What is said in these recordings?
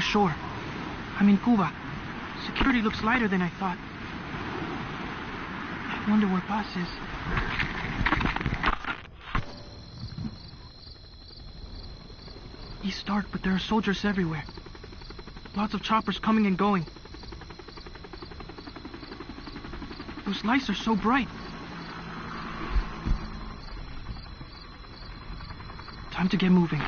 shore. I'm in Cuba. Security looks lighter than I thought. I wonder where Paz is. It's dark, but there are soldiers everywhere. Lots of choppers coming and going. Those lights are so bright. Time to get moving.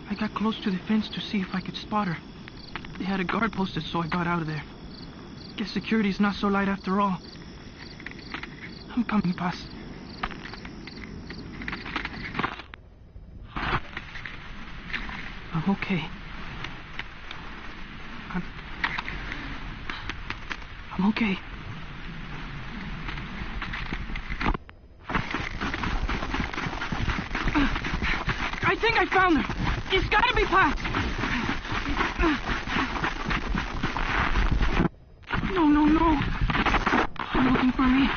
I got close to the fence to see if I could spot her. They had a guard posted, so I got out of there. Guess security's not so light after all. I'm coming, Paz. I'm okay. I'm okay. I think I found her. It's gotta be Paz. No. They're looking for me.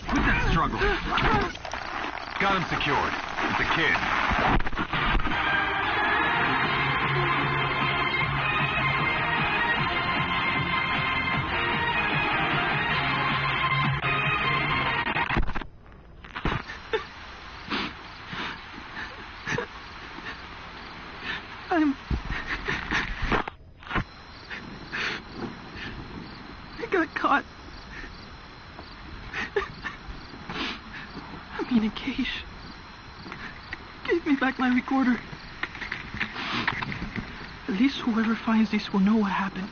Quit that struggle. Got him secured. It's a kid. I got caught. I'm in a cage. Give me back my recorder. At least whoever finds this will know what happened.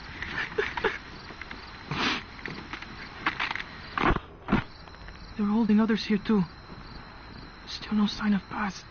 They're holding others here too. Still no sign of Paz.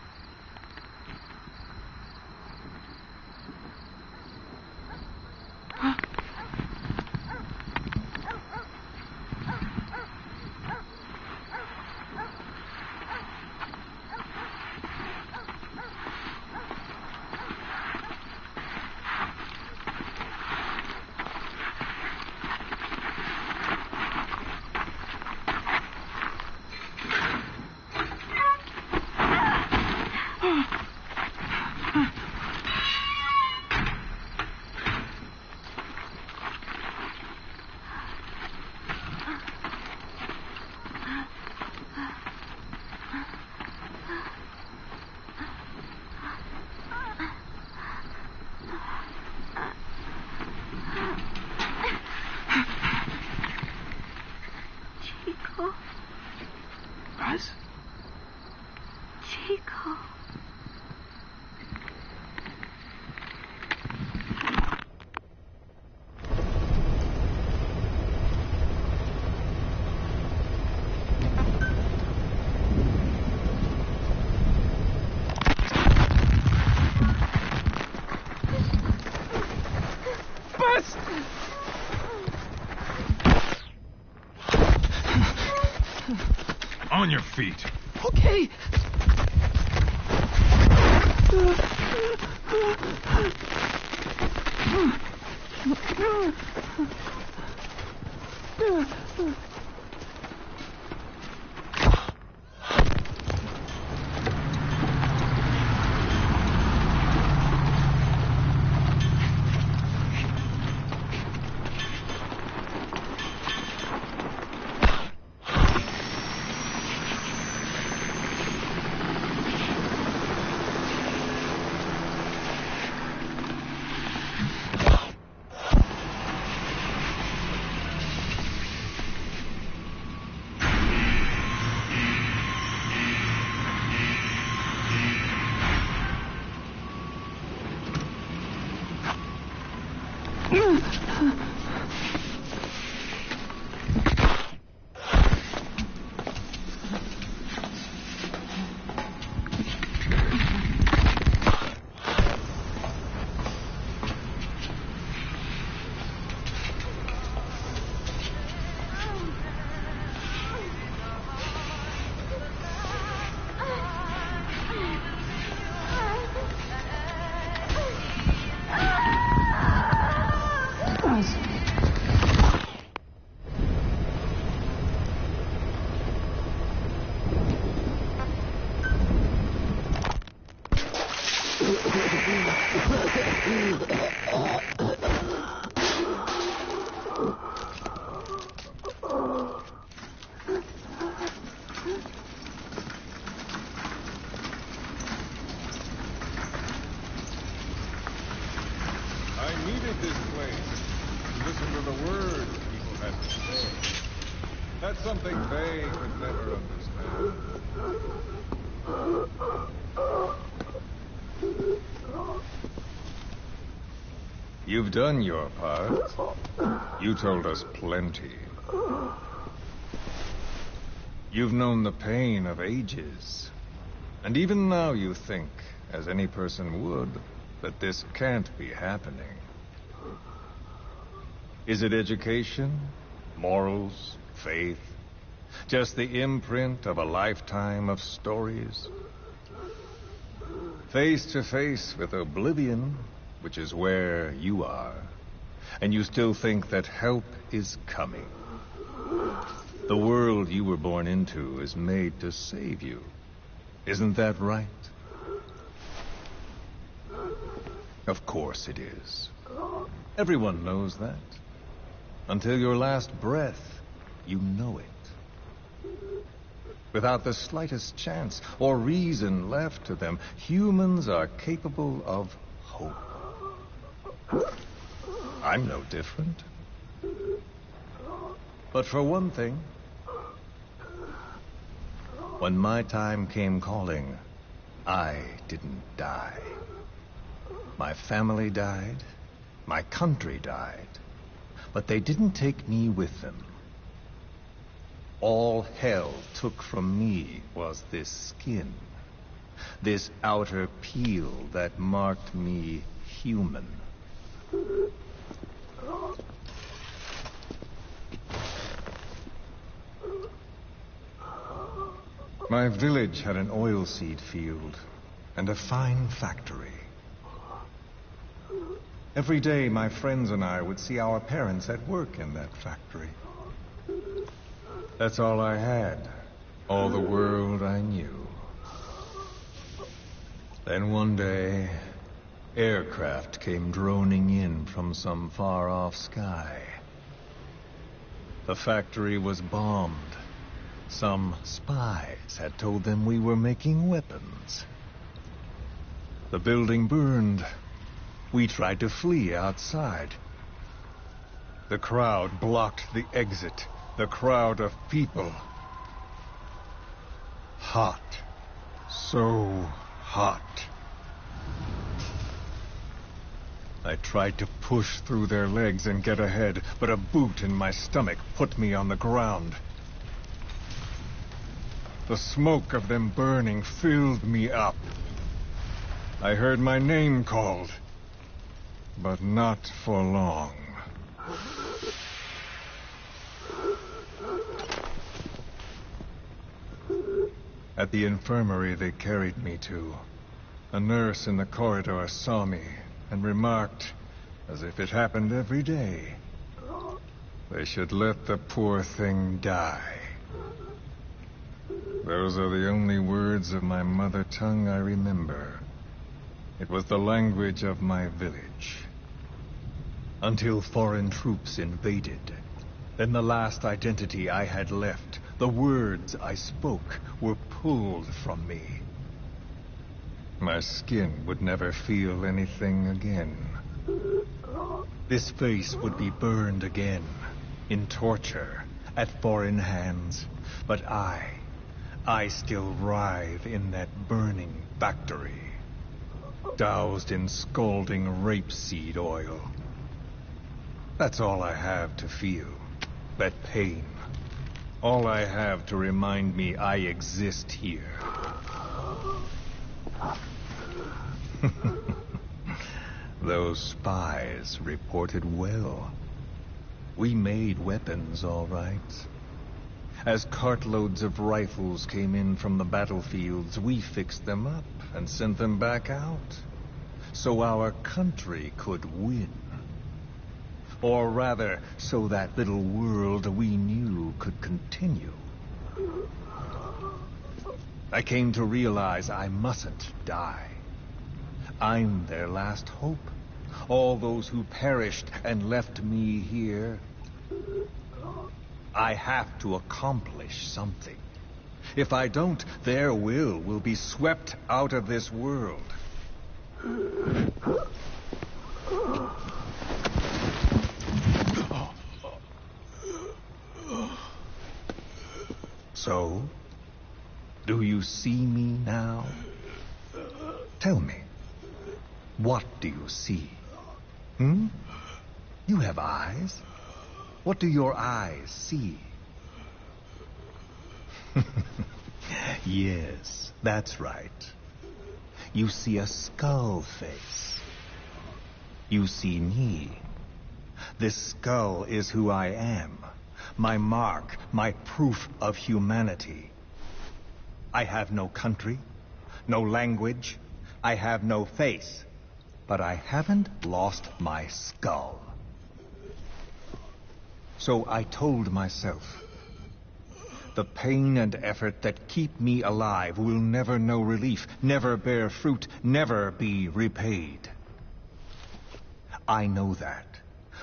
Paz? Chico. Paz! On your feet. Okay. something they could never understand. You've done your part. You told us plenty. You've known the pain of ages. And even now you think, as any person would, that this can't be happening. Is it education? Morals? Faith? Just the imprint of a lifetime of stories? Face to face with oblivion, which is where you are, and you still think that help is coming. The world you were born into is made to save you. Isn't that right? Of course it is. Everyone knows that. Until your last breath, you know it. Without the slightest chance or reason left to them, humans are capable of hope. I'm no different. But for one thing, when my time came calling, I didn't die. My family died, my country died, but they didn't take me with them. All hell took from me was this skin, this outer peel that marked me human. My village had an oilseed field and a fine factory. Every day, my friends and I would see our parents at work in that factory. That's all I had, all the world I knew. Then one day, aircraft came droning in from some far-off sky. The factory was bombed. Some spies had told them we were making weapons. The building burned. We tried to flee outside. The crowd blocked the exit. The crowd of people. Hot. So hot. I tried to push through their legs and get ahead, but a boot in my stomach put me on the ground. The smoke of them burning filled me up. I heard my name called, but not for long. At the infirmary they carried me to, a nurse in the corridor saw me and remarked, as if it happened every day, they should let the poor thing die. Those are the only words of my mother tongue I remember. It was the language of my village. Until foreign troops invaded. Then the last identity I had left, the words I spoke, were pulled from me. My skin would never feel anything again. This face would be burned again, in torture, at foreign hands. But I still writhe in that burning factory, doused in scalding rapeseed oil. That's all I have to feel, that pain. All I have to remind me I exist here. Those spies reported well. We made weapons, all right. As cartloads of rifles came in from the battlefields, we fixed them up and sent them back out, so our country could win. Or rather, so that little world we knew could continue. I came to realize I mustn't die. I'm their last hope. All those who perished and left me here. I have to accomplish something. If I don't, their will be swept out of this world. So, do you see me now? Tell me, what do you see? Hmm? You have eyes. What do your eyes see? Yes, that's right. You see a skull face. You see me. This skull is who I am. My mark, my proof of humanity. I have no country, no language. I have no face. But I haven't lost my skull. So I told myself, the pain and effort that keep me alive will never know relief, never bear fruit, never be repaid. I know that,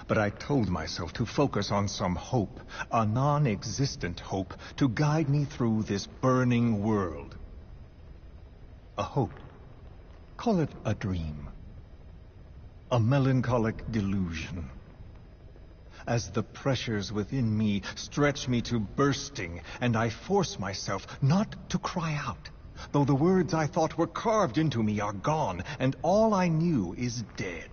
but I told myself to focus on some hope, a non-existent hope, to guide me through this burning world. A hope. Call it a dream. A melancholic delusion. As the pressures within me stretch me to bursting, and I force myself not to cry out, though the words I thought were carved into me are gone, and all I knew is dead.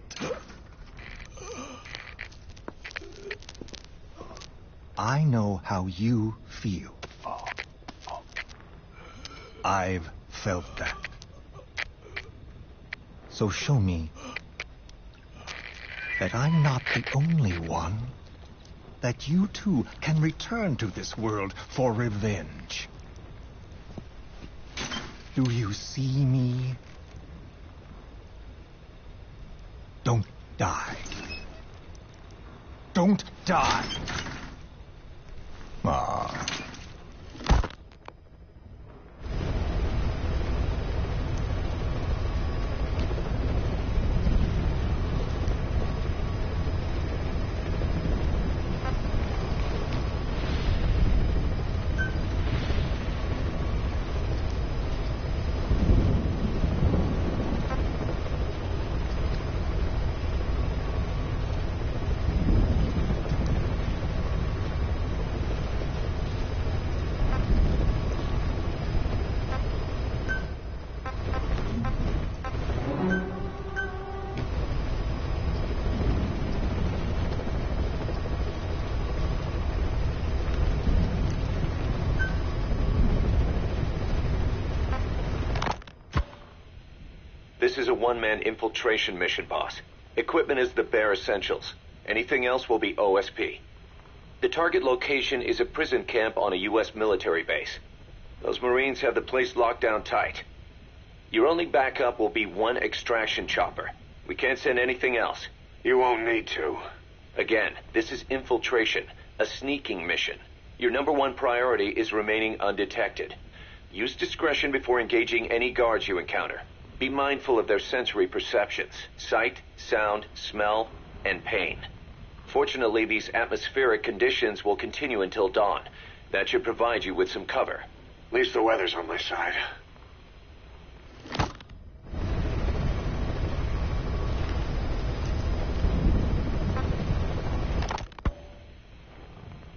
I know how you feel. I've felt that. So show me that I'm not the only one. That you too can return to this world for revenge. Do you see me? Don't die. Don't die. Ah. This is a one-man infiltration mission, boss. Equipment is the bare essentials. Anything else will be OSP. The target location is a prison camp on a U.S. military base. Those Marines have the place locked down tight. Your only backup will be one extraction chopper. We can't send anything else. You won't need to. Again, this is infiltration, a sneaking mission. Your #1 priority is remaining undetected. Use discretion before engaging any guards you encounter. Be mindful of their sensory perceptions: sight, sound, smell, and pain. Fortunately, these atmospheric conditions will continue until dawn. That should provide you with some cover. At least the weather's on my side.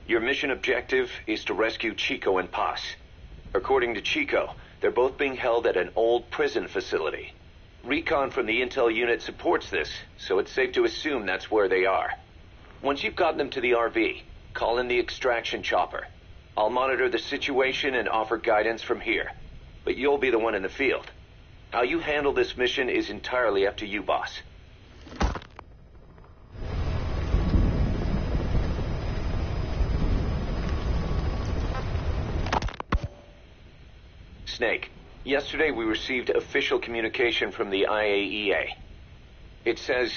Your mission objective is to rescue Chico and Paz. According to Chico, they're both being held at an old prison facility. Recon from the intel unit supports this, so it's safe to assume that's where they are. Once you've gotten them to the RV, call in the extraction chopper. I'll monitor the situation and offer guidance from here, but you'll be the one in the field. How you handle this mission is entirely up to you, boss. Snake, yesterday we received official communication from the IAEA. It says,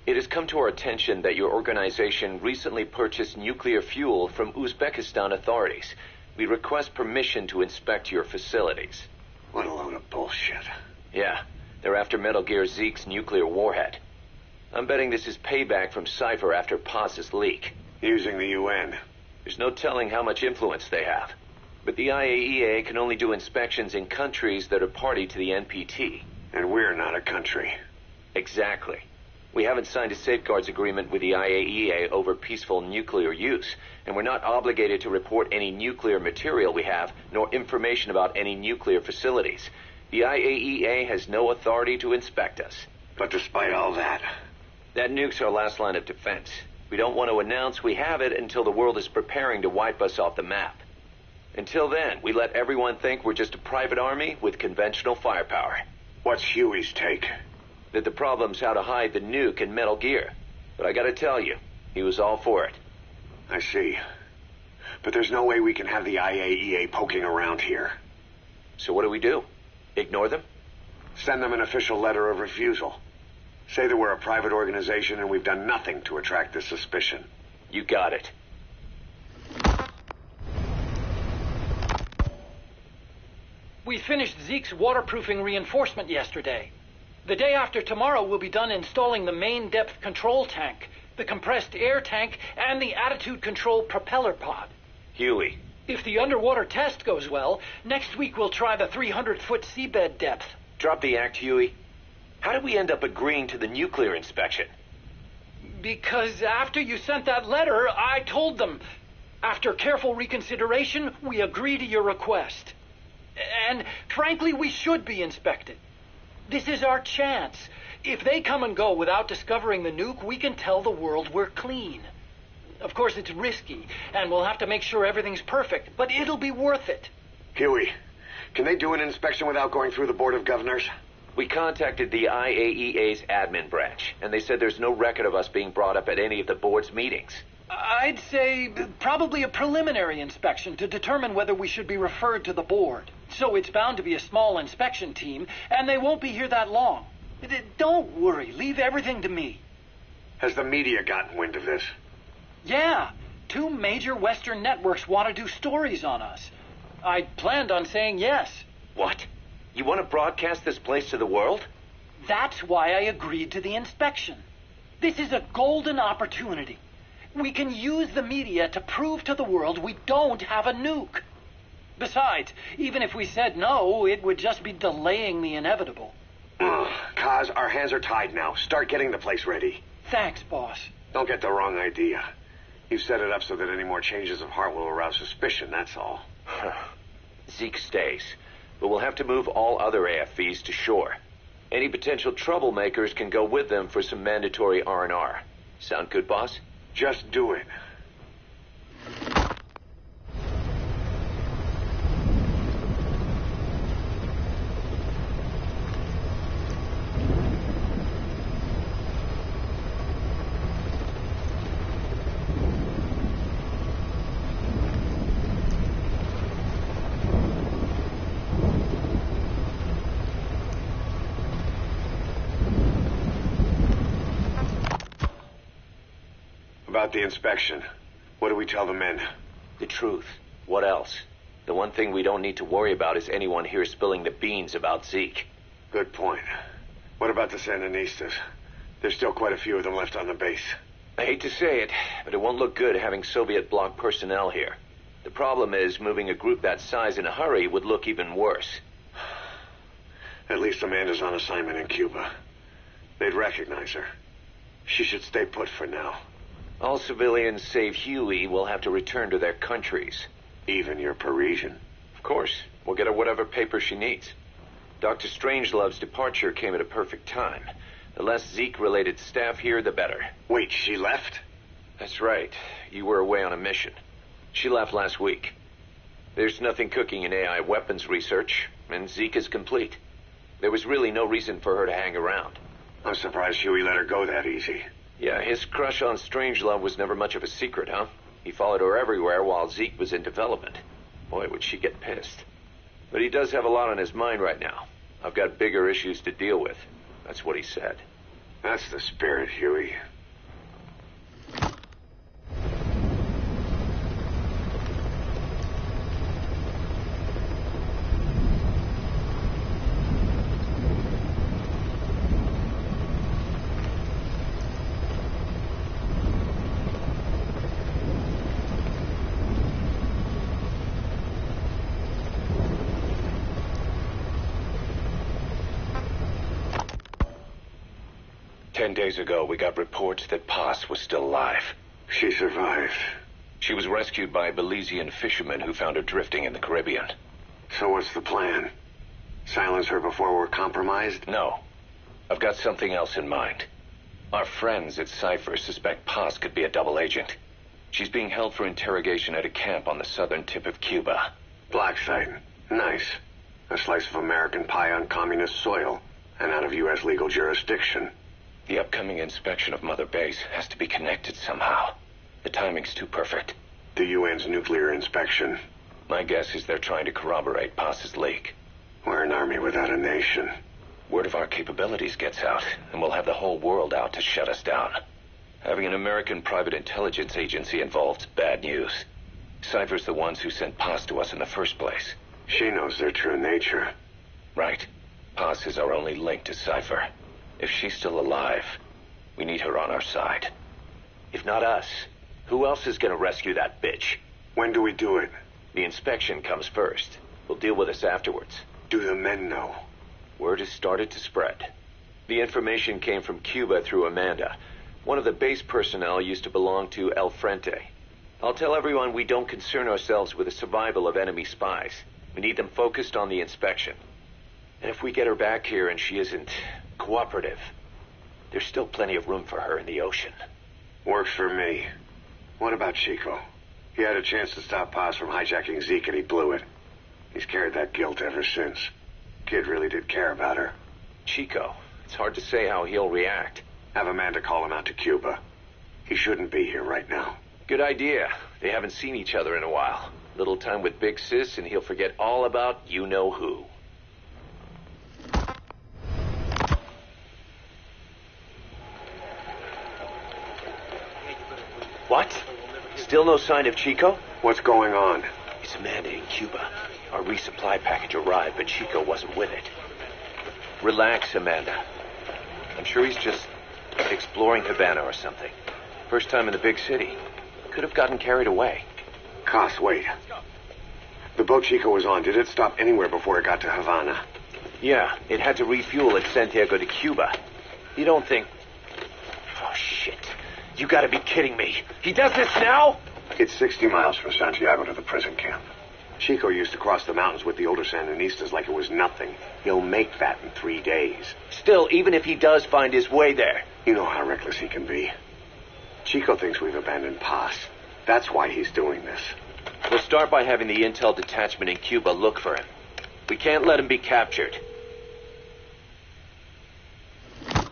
it has come to our attention that your organization recently purchased nuclear fuel from Uzbekistan authorities. We request permission to inspect your facilities. What a load of bullshit. Yeah, they're after MGSgz's nuclear warhead. I'm betting this is payback from Cypher after Paz's leak. Using the UN. There's no telling how much influence they have. But the IAEA can only do inspections in countries that are party to the NPT. And we're not a country. Exactly. We haven't signed a safeguards agreement with the IAEA over peaceful nuclear use, and we're not obligated to report any nuclear material we have, nor information about any nuclear facilities. The IAEA has no authority to inspect us. But despite all that, That nuke's our last line of defense. We don't want to announce we have it until the world is preparing to wipe us off the map. Until then, we let everyone think we're just a private army with conventional firepower. what's Huey's take? That the problem's how to hide the nuke in Metal Gear. But I gotta tell you, he was all for it. I see. But there's no way we can have the IAEA poking around here. So what do? Ignore them? Send them an official letter of refusal. Say that we're a private organization and we've done nothing to attract this suspicion. You got it. We finished Zeke's waterproofing reinforcement yesterday. The day after tomorrow, we'll be done installing the main depth control tank, the compressed air tank, and the attitude control propeller pod. Huey. If the underwater test goes well, next week we'll try the 300-foot seabed depth. Drop the act, Huey. How did we end up agreeing to the nuclear inspection? Because after you sent that letter, I told them. After careful reconsideration, we agree to your request. And frankly, we should be inspected. This is our chance. If they come and go without discovering the nuke, we can tell the world we're clean. Of course, it's risky, and we'll have to make sure everything's perfect, but it'll be worth it. Huey, can they do an inspection without going through the Board of Governors? We contacted the IAEA's admin branch, and they said there's no record of us being brought up at any of the board's meetings. I'd say probably a preliminary inspection to determine whether we should be referred to the board. So it's bound to be a small inspection team, and they won't be here that long. Don't worry. Leave everything to me. Has the media gotten wind of this? Yeah. 2 major Western networks want to do stories on us. I planned on saying yes. What? You want to broadcast this place to the world? That's why I agreed to the inspection. This is a golden opportunity. We can use the media to prove to the world we don't have a nuke. Besides, even if we said no, it would just be delaying the inevitable. Kaz, our hands are tied now. Start getting the place ready. Thanks, boss. Don't get the wrong idea. You've set it up so that any more changes of heart will arouse suspicion, that's all. Zeke stays, but we'll have to move all other AFVs to shore. Any potential troublemakers can go with them for some mandatory R&R. Sound good, boss? Just do it. About the inspection, what do we tell the men? The truth. What else? The one thing we don't need to worry about is anyone here spilling the beans about Zeke. Good point. What about the Sandinistas? There's still quite a few of them left on the base. I hate to say it, but it won't look good having Soviet bloc personnel here. The problem is, moving a group that size in a hurry would look even worse. At least Amanda's on assignment in Cuba. They'd recognize her. She should stay put for now. All civilians save Huey will have to return to their countries. Even your Parisian. Of course, we'll get her whatever paper she needs. Dr. Strangelove's departure came at a perfect time. The less Zeke-related staff here, the better. Wait, she left? That's right. You were away on a mission. She left last week. There's nothing cooking in AI weapons research, and Zeke is complete. There was really no reason for her to hang around. I'm surprised Huey let her go that easy. Yeah, his crush on Strangelove was never much of a secret, huh? He followed her everywhere while Zeke was in development. Boy, would she get pissed. But he does have a lot on his mind right now. I've got bigger issues to deal with. That's what he said. That's the spirit, Huey. 10 days ago, we got reports that Paz was still alive. She survived. She was rescued by Belizean fishermen who found her drifting in the Caribbean. So what's the plan? Silence her before we're compromised? No. I've got something else in mind. Our friends at Cypher suspect Paz could be a double agent. She's being held for interrogation at a camp on the southern tip of Cuba. Black site. Nice. A slice of American pie on communist soil, and out of U.S. legal jurisdiction. The upcoming inspection of Mother Base has to be connected somehow. The timing's too perfect. The UN's nuclear inspection. My guess is they're trying to corroborate Paz's leak. We're an army without a nation. Word of our capabilities gets out, and we'll have the whole world out to shut us down. Having an American private intelligence agency involved's bad news. Cypher's the ones who sent Paz to us in the first place. She knows their true nature. Right. Paz is our only link to Cypher. If she's still alive, we need her on our side. If not us, who else is gonna rescue that bitch? When do we do it? The inspection comes first. We'll deal with us afterwards. Do the men know? Word has started to spread. The information came from Cuba through Amanda. One of the base personnel used to belong to El Frente. I'll tell everyone we don't concern ourselves with the survival of enemy spies. We need them focused on the inspection. And if we get her back here and she isn't cooperative, there's still plenty of room for her in the ocean. Works for me. What about Chico? He had a chance to stop Paz from hijacking Zeke and he blew it. He's carried that guilt ever since. Kid really did care about her. Chico, it's hard to say how he'll react. Have Amanda call him out to Cuba. He shouldn't be here right now. Good idea. They haven't seen each other in a while. Little time with Big Sis and he'll forget all about you-know-who. What? Still no sign of Chico? What's going on? It's Amanda in Cuba. Our resupply package arrived, but Chico wasn't with it. Relax, Amanda. I'm sure he's just exploring Havana or something. First time in the big city. Could have gotten carried away. Cos, wait. The boat Chico was on, did it stop anywhere before it got to Havana? Yeah, it had to refuel at Santiago de Cuba. You don't think... Oh, shit. You gotta be kidding me. He does this now? It's 60 miles from Santiago to the prison camp. Chico used to cross the mountains with the older Sandinistas like it was nothing. He'll make that in 3 days. Still, even if he does find his way there... You know how reckless he can be. Chico thinks we've abandoned Paz. That's why he's doing this. We'll start by having the intel detachment in Cuba look for him. We can't let him be captured. There's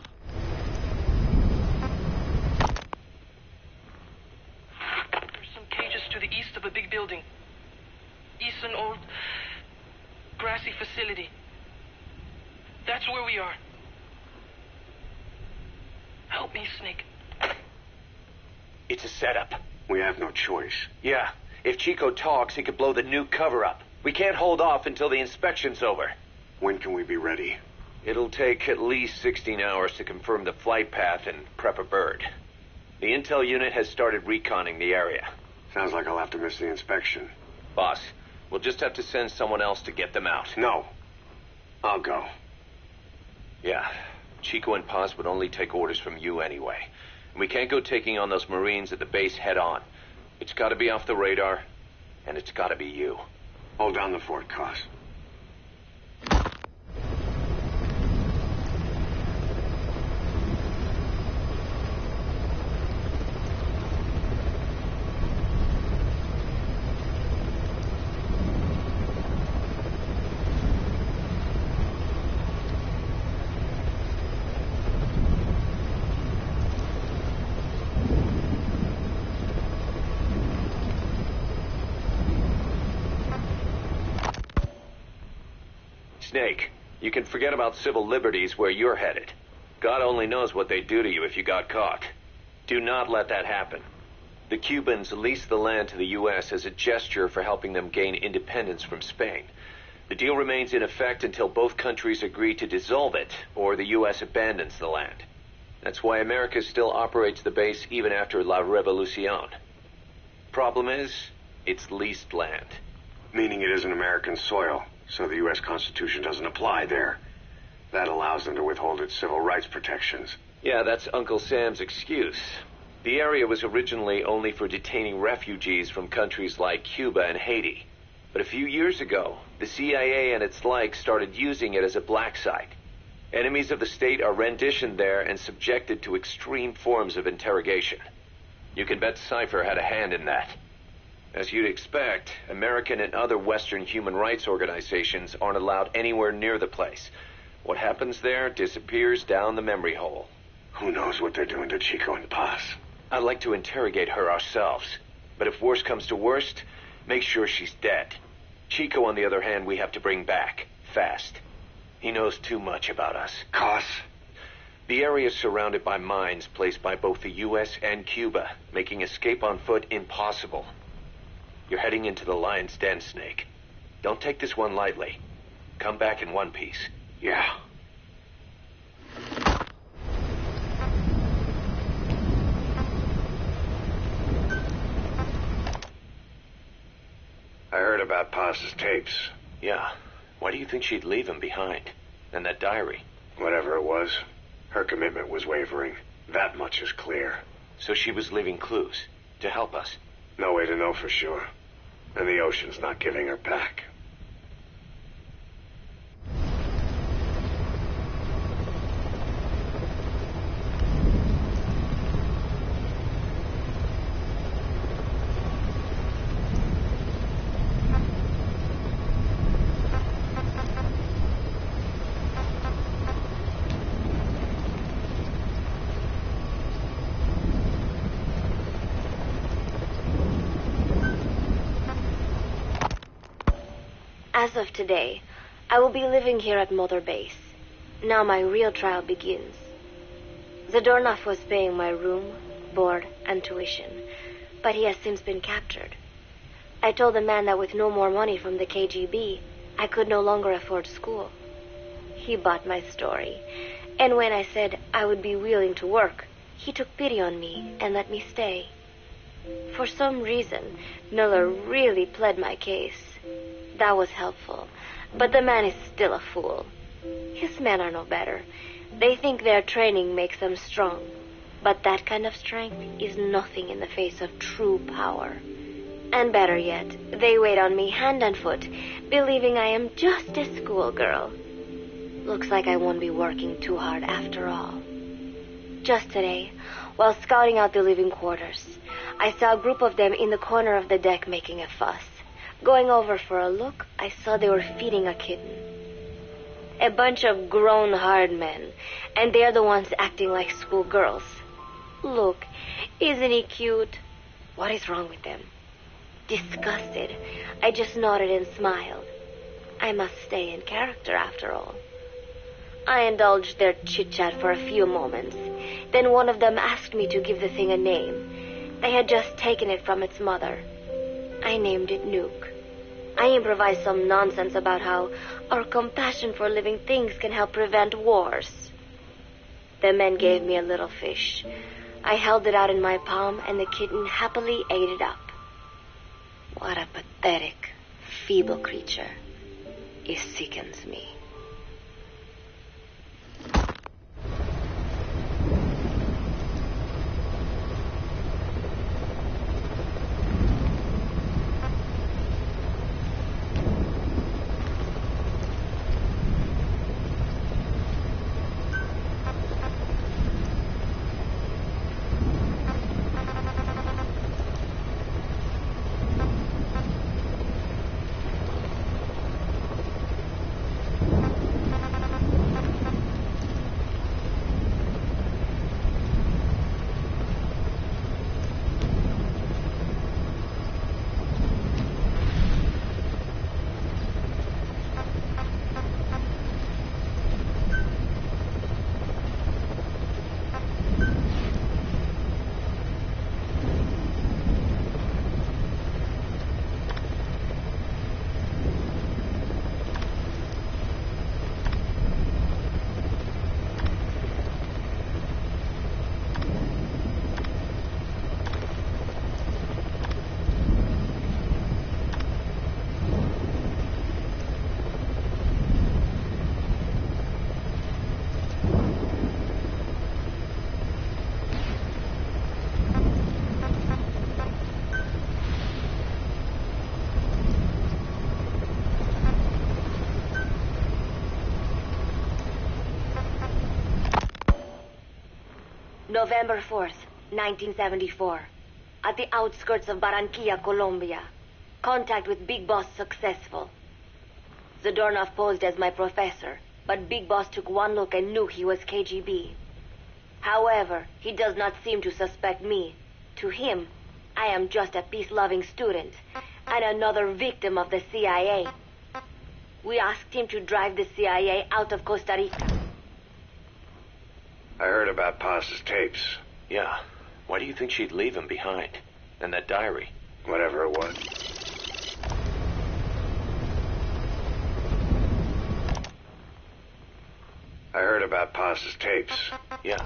some cages to the east of a big building. East an old grassy facility. That's where we are. Help me, Snake. It's a setup. We have no choice. Yeah, if Chico talks, he could blow the new cover up. We can't hold off until the inspection's over. When can we be ready? It'll take at least 16 hours to confirm the flight path and prep a bird. The intel unit has started reconning the area. Sounds like I'll have to miss the inspection. Boss, we'll just have to send someone else to get them out. No. I'll go. Yeah, Chico and Paz would only take orders from you anyway. And we can't go taking on those Marines at the base head on. It's gotta be off the radar, and it's gotta be you. Hold down the fort, Cos. Snake, you can forget about civil liberties where you're headed. God only knows what they'd do to you if you got caught. Do not let that happen. The Cubans leased the land to the U.S. as a gesture for helping them gain independence from Spain. The deal remains in effect until both countries agree to dissolve it, or the U.S. abandons the land. That's why America still operates the base even after La Revolucion. Problem is, it's leased land. Meaning it isn't American soil, so the U.S. Constitution doesn't apply there. That allows them to withhold its civil rights protections. Yeah, that's Uncle Sam's excuse. The area was originally only for detaining refugees from countries like Cuba and Haiti. But a few years ago, the CIA and its like started using it as a black site. Enemies of the state are renditioned there and subjected to extreme forms of interrogation. You can bet Cypher had a hand in that. As you'd expect, American and other Western human rights organizations aren't allowed anywhere near the place. What happens there disappears down the memory hole. Who knows what they're doing to Chico and Paz? I'd like to interrogate her ourselves. But if worst comes to worst, make sure she's dead. Chico, on the other hand, we have to bring back. Fast. He knows too much about us. Costs? The area is surrounded by mines placed by both the U.S. and Cuba, making escape on foot impossible. You're heading into the lion's den, Snake. Don't take this one lightly. Come back in one piece. Yeah. I heard about Paz's tapes. Yeah. Why do you think she'd leave him behind? And that diary? Whatever it was, her commitment was wavering. That much is clear. So she was leaving clues to help us. No way to know for sure. And the ocean's not giving her back. As of today, I will be living here at Mother Base. Now my real trial begins. Zadornov was paying my room, board, and tuition, but he has since been captured. I told the man that with no more money from the KGB, I could no longer afford school. He bought my story, and when I said I would be willing to work, he took pity on me and let me stay. For some reason, Miller really pled my case. That was helpful, but the man is still a fool. His men are no better. They think their training makes them strong, but that kind of strength is nothing in the face of true power. And better yet, they wait on me hand and foot, believing I am just a schoolgirl. Looks like I won't be working too hard after all. Just today, while scouting out the living quarters, I saw a group of them in the corner of the deck making a fuss. Going over for a look, I saw they were feeding a kitten. A bunch of grown hard men, and they're the ones acting like schoolgirls. Look, isn't he cute? What is wrong with them? Disgusted, I just nodded and smiled. I must stay in character after all. I indulged their chit-chat for a few moments. Then one of them asked me to give the thing a name. They had just taken it from its mother. I named it Nuke. I improvised some nonsense about how our compassion for living things can help prevent wars. The men gave me a little fish. I held it out in my palm, and the kitten happily ate it up. What a pathetic, feeble creature. It sickens me. November 4th, 1974. At the outskirts of Barranquilla, Colombia. Contact with Big Boss successful. Zadornov posed as my professor, but Big Boss took one look and knew he was KGB. However, he does not seem to suspect me. To him, I am just a peace-loving student, and another victim of the CIA. We asked him to drive the CIA out of Costa Rica. I heard about Paz's tapes. Yeah. Why do you think she'd leave him behind? And that diary? Whatever it was. I heard about Paz's tapes. Yeah.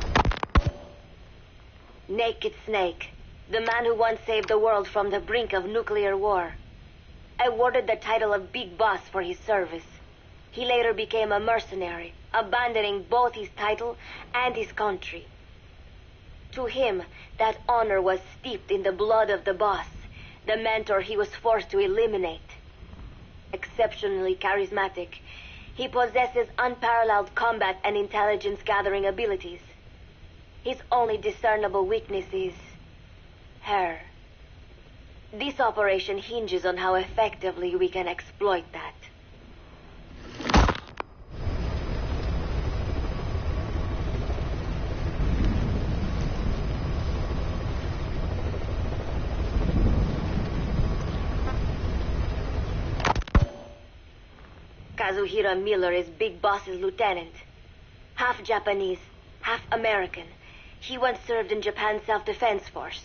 Naked Snake, the man who once saved the world from the brink of nuclear war. Awarded the title of Big Boss for his service. He later became a mercenary, abandoning both his title and his country. To him, that honor was steeped in the blood of the boss, the mentor he was forced to eliminate. Exceptionally charismatic, he possesses unparalleled combat and intelligence-gathering abilities. His only discernible weakness is her. This operation hinges on how effectively we can exploit that. Kazuhira Miller is Big Boss's lieutenant. Half Japanese, half American. He once served in Japan's self-defense force.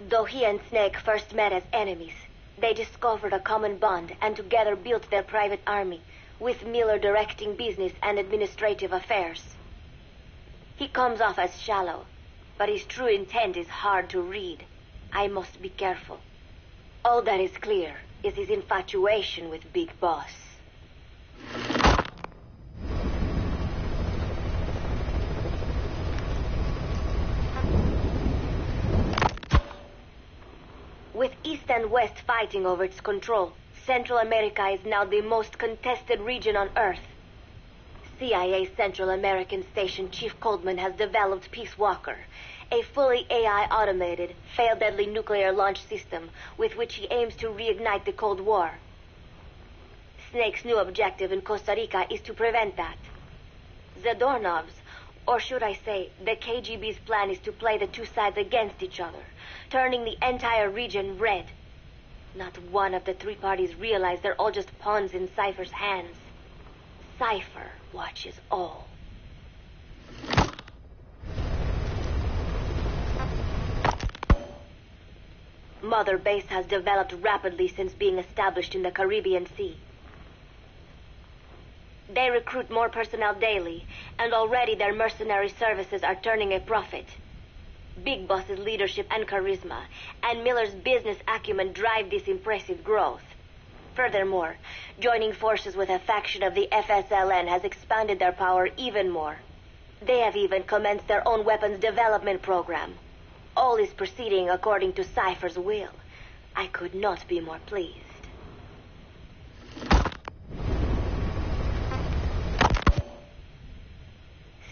Though he and Snake first met as enemies, they discovered a common bond and together built their private army, with Miller directing business and administrative affairs. He comes off as shallow, but his true intent is hard to read. I must be careful. All that is clear is his infatuation with Big Boss. With East and West fighting over its control, Central America is now the most contested region on Earth. CIA Central American Station Chief Coldman has developed Peace Walker, a fully AI-automated, fail-deadly nuclear launch system with which he aims to reignite the Cold War. Snake's new objective in Costa Rica is to prevent that. Zadornov's, or should I say, the KGB's plan is to play the two sides against each other, turning the entire region red. Not one of the three parties realize they're all just pawns in Cypher's hands. Cypher watches all. Mother Base has developed rapidly since being established in the Caribbean Sea. They recruit more personnel daily, and already their mercenary services are turning a profit. Big Boss's leadership and charisma, and Miller's business acumen drive this impressive growth. Furthermore, joining forces with a faction of the FSLN has expanded their power even more. They have even commenced their own weapons development program. All is proceeding according to Cypher's will. I could not be more pleased.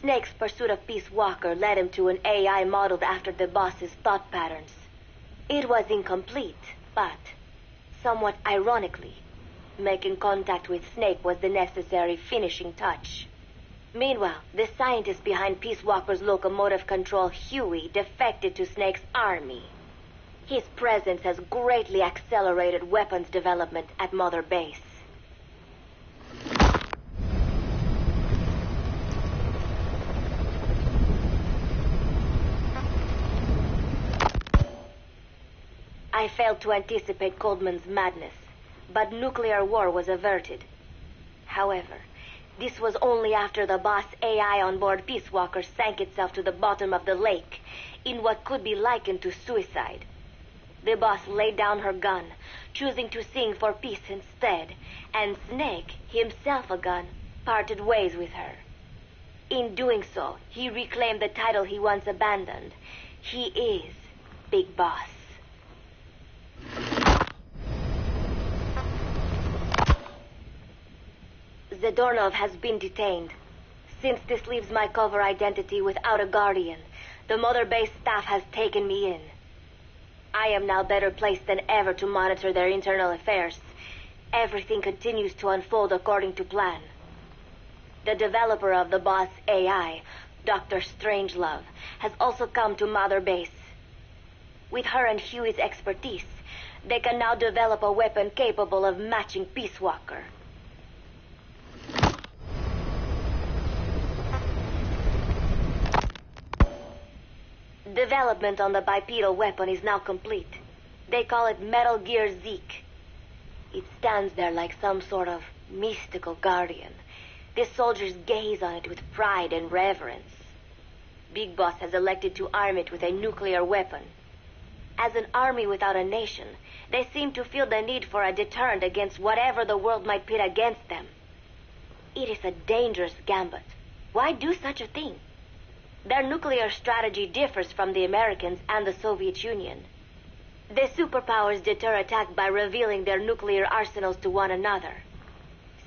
Snake's pursuit of Peace Walker led him to an AI modeled after the boss's thought patterns. It was incomplete, but, somewhat ironically, making contact with Snake was the necessary finishing touch. Meanwhile, the scientist behind Peace Walker's locomotive control, Huey, defected to Snake's army. His presence has greatly accelerated weapons development at Mother Base. I failed to anticipate Coldman's madness, but nuclear war was averted. However, this was only after the boss AI on board Peace Walker sank itself to the bottom of the lake in what could be likened to suicide. The boss laid down her gun, choosing to sing for peace instead, and Snake, himself a gun, parted ways with her. In doing so, he reclaimed the title he once abandoned. He is Big Boss. Zadornov has been detained. Since this leaves my cover identity without a guardian, The Mother Base staff has taken me in. I am now better placed than ever to monitor their internal affairs. Everything continues to unfold according to plan. The developer of the boss AI, Dr. Strangelove, has also come to Mother Base. With her and Huey's expertise, they can now develop a weapon capable of matching Peace Walker. Development on the bipedal weapon is now complete. They call it MGSgz. It stands there like some sort of mystical guardian. The soldiers gaze on it with pride and reverence. Big Boss has elected to arm it with a nuclear weapon. As an army without a nation, they seem to feel the need for a deterrent against whatever the world might pit against them. It is a dangerous gambit. Why do such a thing? Their nuclear strategy differs from the Americans and the Soviet Union. The superpowers deter attack by revealing their nuclear arsenals to one another.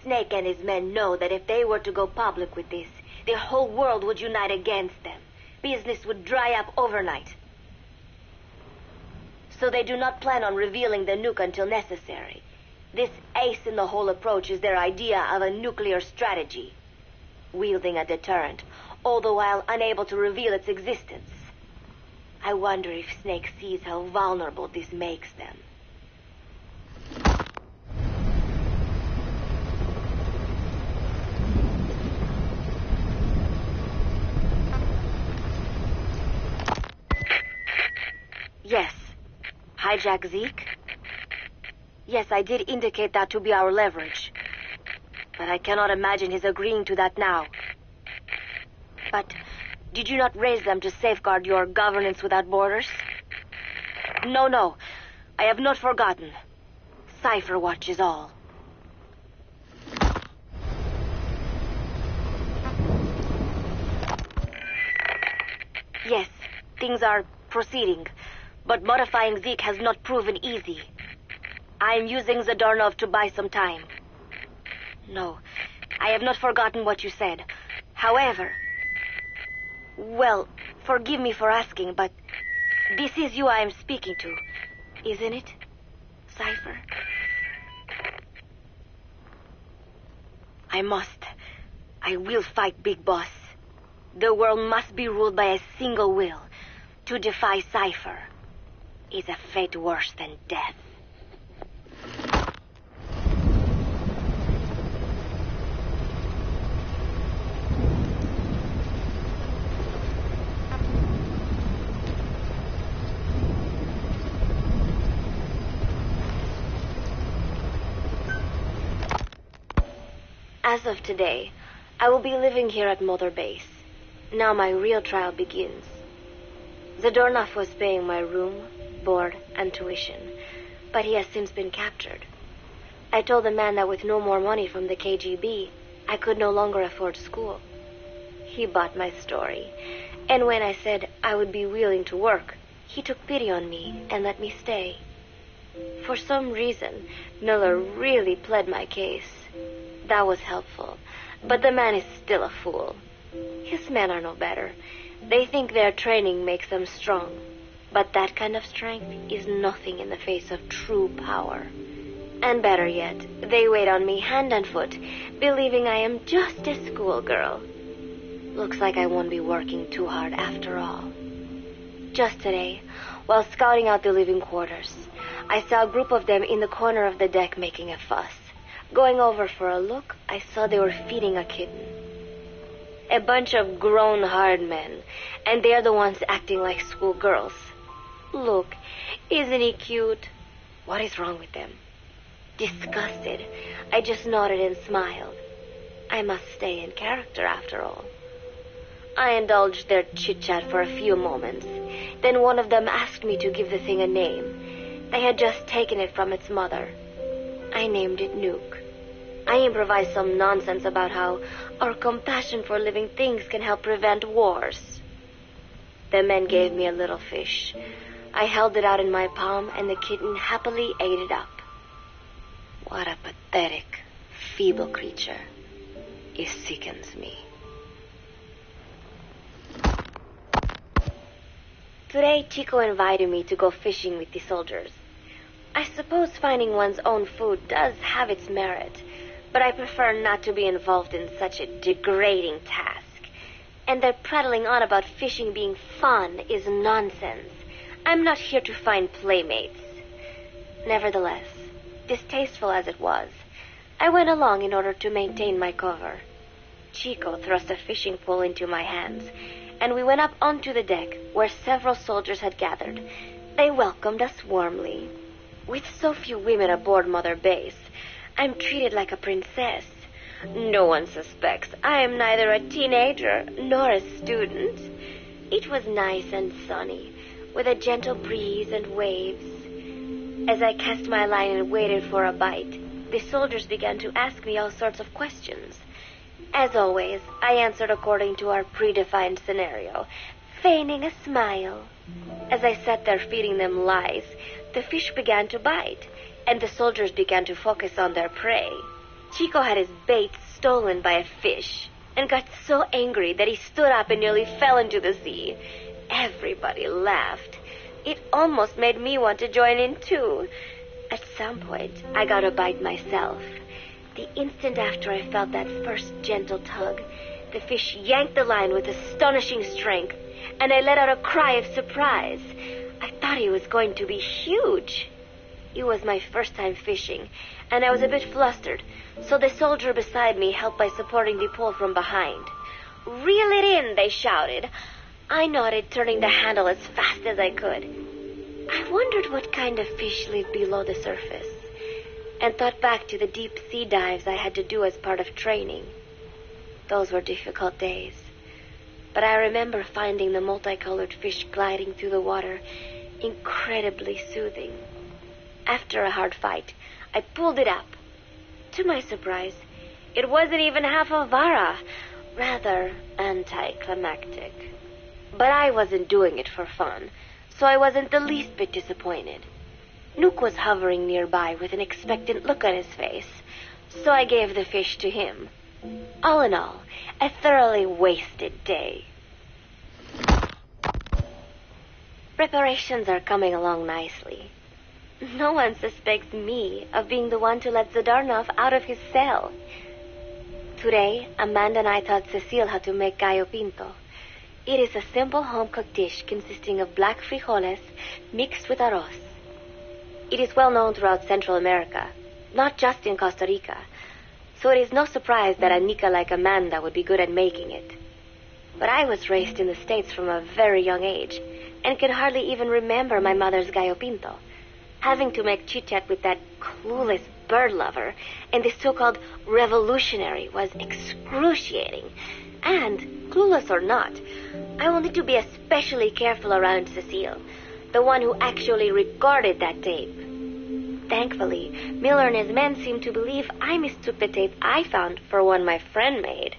Snake and his men know that if they were to go public with this, the whole world would unite against them. Business would dry up overnight. So they do not plan on revealing the nuke until necessary. This ace-in-the-hole approach is their idea of a nuclear strategy. Wielding a deterrent, all the while unable to reveal its existence. I wonder if Snake sees how vulnerable this makes them. Yes. Hijack Zeke? Yes, I did indicate that to be our leverage. But I cannot imagine his agreeing to that now. But did you not raise them to safeguard your governance without borders? No. I have not forgotten. Cipher Watch is all. Yes, things are proceeding. But modifying Zeke has not proven easy. I am using Zadornov to buy some time. No, I have not forgotten what you said. However... Well, forgive me for asking, but this is you I am speaking to, isn't it, Cipher? I will fight Big Boss. The world must be ruled by a single will. To defy Cipher is a fate worse than death. As of today, I will be living here at Mother Base. Now my real trial begins. Zadornov was paying my room, board, and tuition, but he has since been captured. I told the man that with no more money from the KGB, I could no longer afford school. He bought my story, and when I said I would be willing to work, he took pity on me and let me stay. For some reason, Miller really pled my case. That was helpful, but the man is still a fool. His men are no better. They think their training makes them strong, but that kind of strength is nothing in the face of true power. And better yet, they wait on me hand and foot, believing I am just a schoolgirl. Looks like I won't be working too hard after all. Just today, while scouting out the living quarters, I saw a group of them in the corner of the deck making a fuss. Going over for a look, I saw they were feeding a kitten. A bunch of grown hard men, and they're the ones acting like schoolgirls. Look, isn't he cute? What is wrong with them? Disgusted, I just nodded and smiled. I must stay in character after all. I indulged their chit-chat for a few moments. Then one of them asked me to give the thing a name. They had just taken it from its mother. I named it Nuke. I improvised some nonsense about how our compassion for living things can help prevent wars. The men gave me a little fish. I held it out in my palm, and the kitten happily ate it up. What a pathetic, feeble creature. It sickens me. Today, Chico invited me to go fishing with the soldiers. I suppose finding one's own food does have its merit, but I prefer not to be involved in such a degrading task. And their prattling on about fishing being fun is nonsense. I'm not here to find playmates. Nevertheless, distasteful as it was, I went along in order to maintain my cover. Chico thrust a fishing pole into my hands, and we went up onto the deck where several soldiers had gathered. They welcomed us warmly. With so few women aboard Mother Base, I'm treated like a princess. No one suspects I am neither a teenager nor a student. It was nice and sunny, with a gentle breeze and waves. As I cast my line and waited for a bite, the soldiers began to ask me all sorts of questions. As always, I answered according to our predefined scenario, feigning a smile. As I sat there feeding them lies, the fish began to bite, and the soldiers began to focus on their prey. Chico had his bait stolen by a fish, and got so angry that he stood up and nearly fell into the sea. Everybody laughed. It almost made me want to join in too. At some point, I got a bite myself. The instant after I felt that first gentle tug, the fish yanked the line with astonishing strength, and I let out a cry of surprise. I thought he was going to be huge. It was my first time fishing, and I was a bit flustered, so the soldier beside me helped by supporting the pole from behind. "Reel it in," they shouted. I nodded, turning the handle as fast as I could. I wondered what kind of fish lived below the surface, and thought back to the deep sea dives I had to do as part of training. Those were difficult days, but I remember finding the multicolored fish gliding through the water incredibly soothing. After a hard fight, I pulled it up. To my surprise, it wasn't even half a vara, rather anticlimactic. But I wasn't doing it for fun, so I wasn't the least bit disappointed. Nook was hovering nearby with an expectant look on his face, so I gave the fish to him. All in all, a thoroughly wasted day. Preparations are coming along nicely. No one suspects me of being the one to let Zadarnov out of his cell. Today, Amanda and I taught Cecile how to make gallo pinto. It is a simple home-cooked dish consisting of black frijoles mixed with arroz. It is well known throughout Central America, not just in Costa Rica, so it is no surprise that a Nica like Amanda would be good at making it. But I was raised in the States from a very young age, and can hardly even remember my mother's gallo pinto. Having to make chit-chat with that clueless bird lover and the so-called revolutionary was excruciating. And, clueless or not, I will need to be especially careful around Cecile, the one who actually recorded that tape. Thankfully, Miller and his men seem to believe I mistook the tape I found for one my friend made.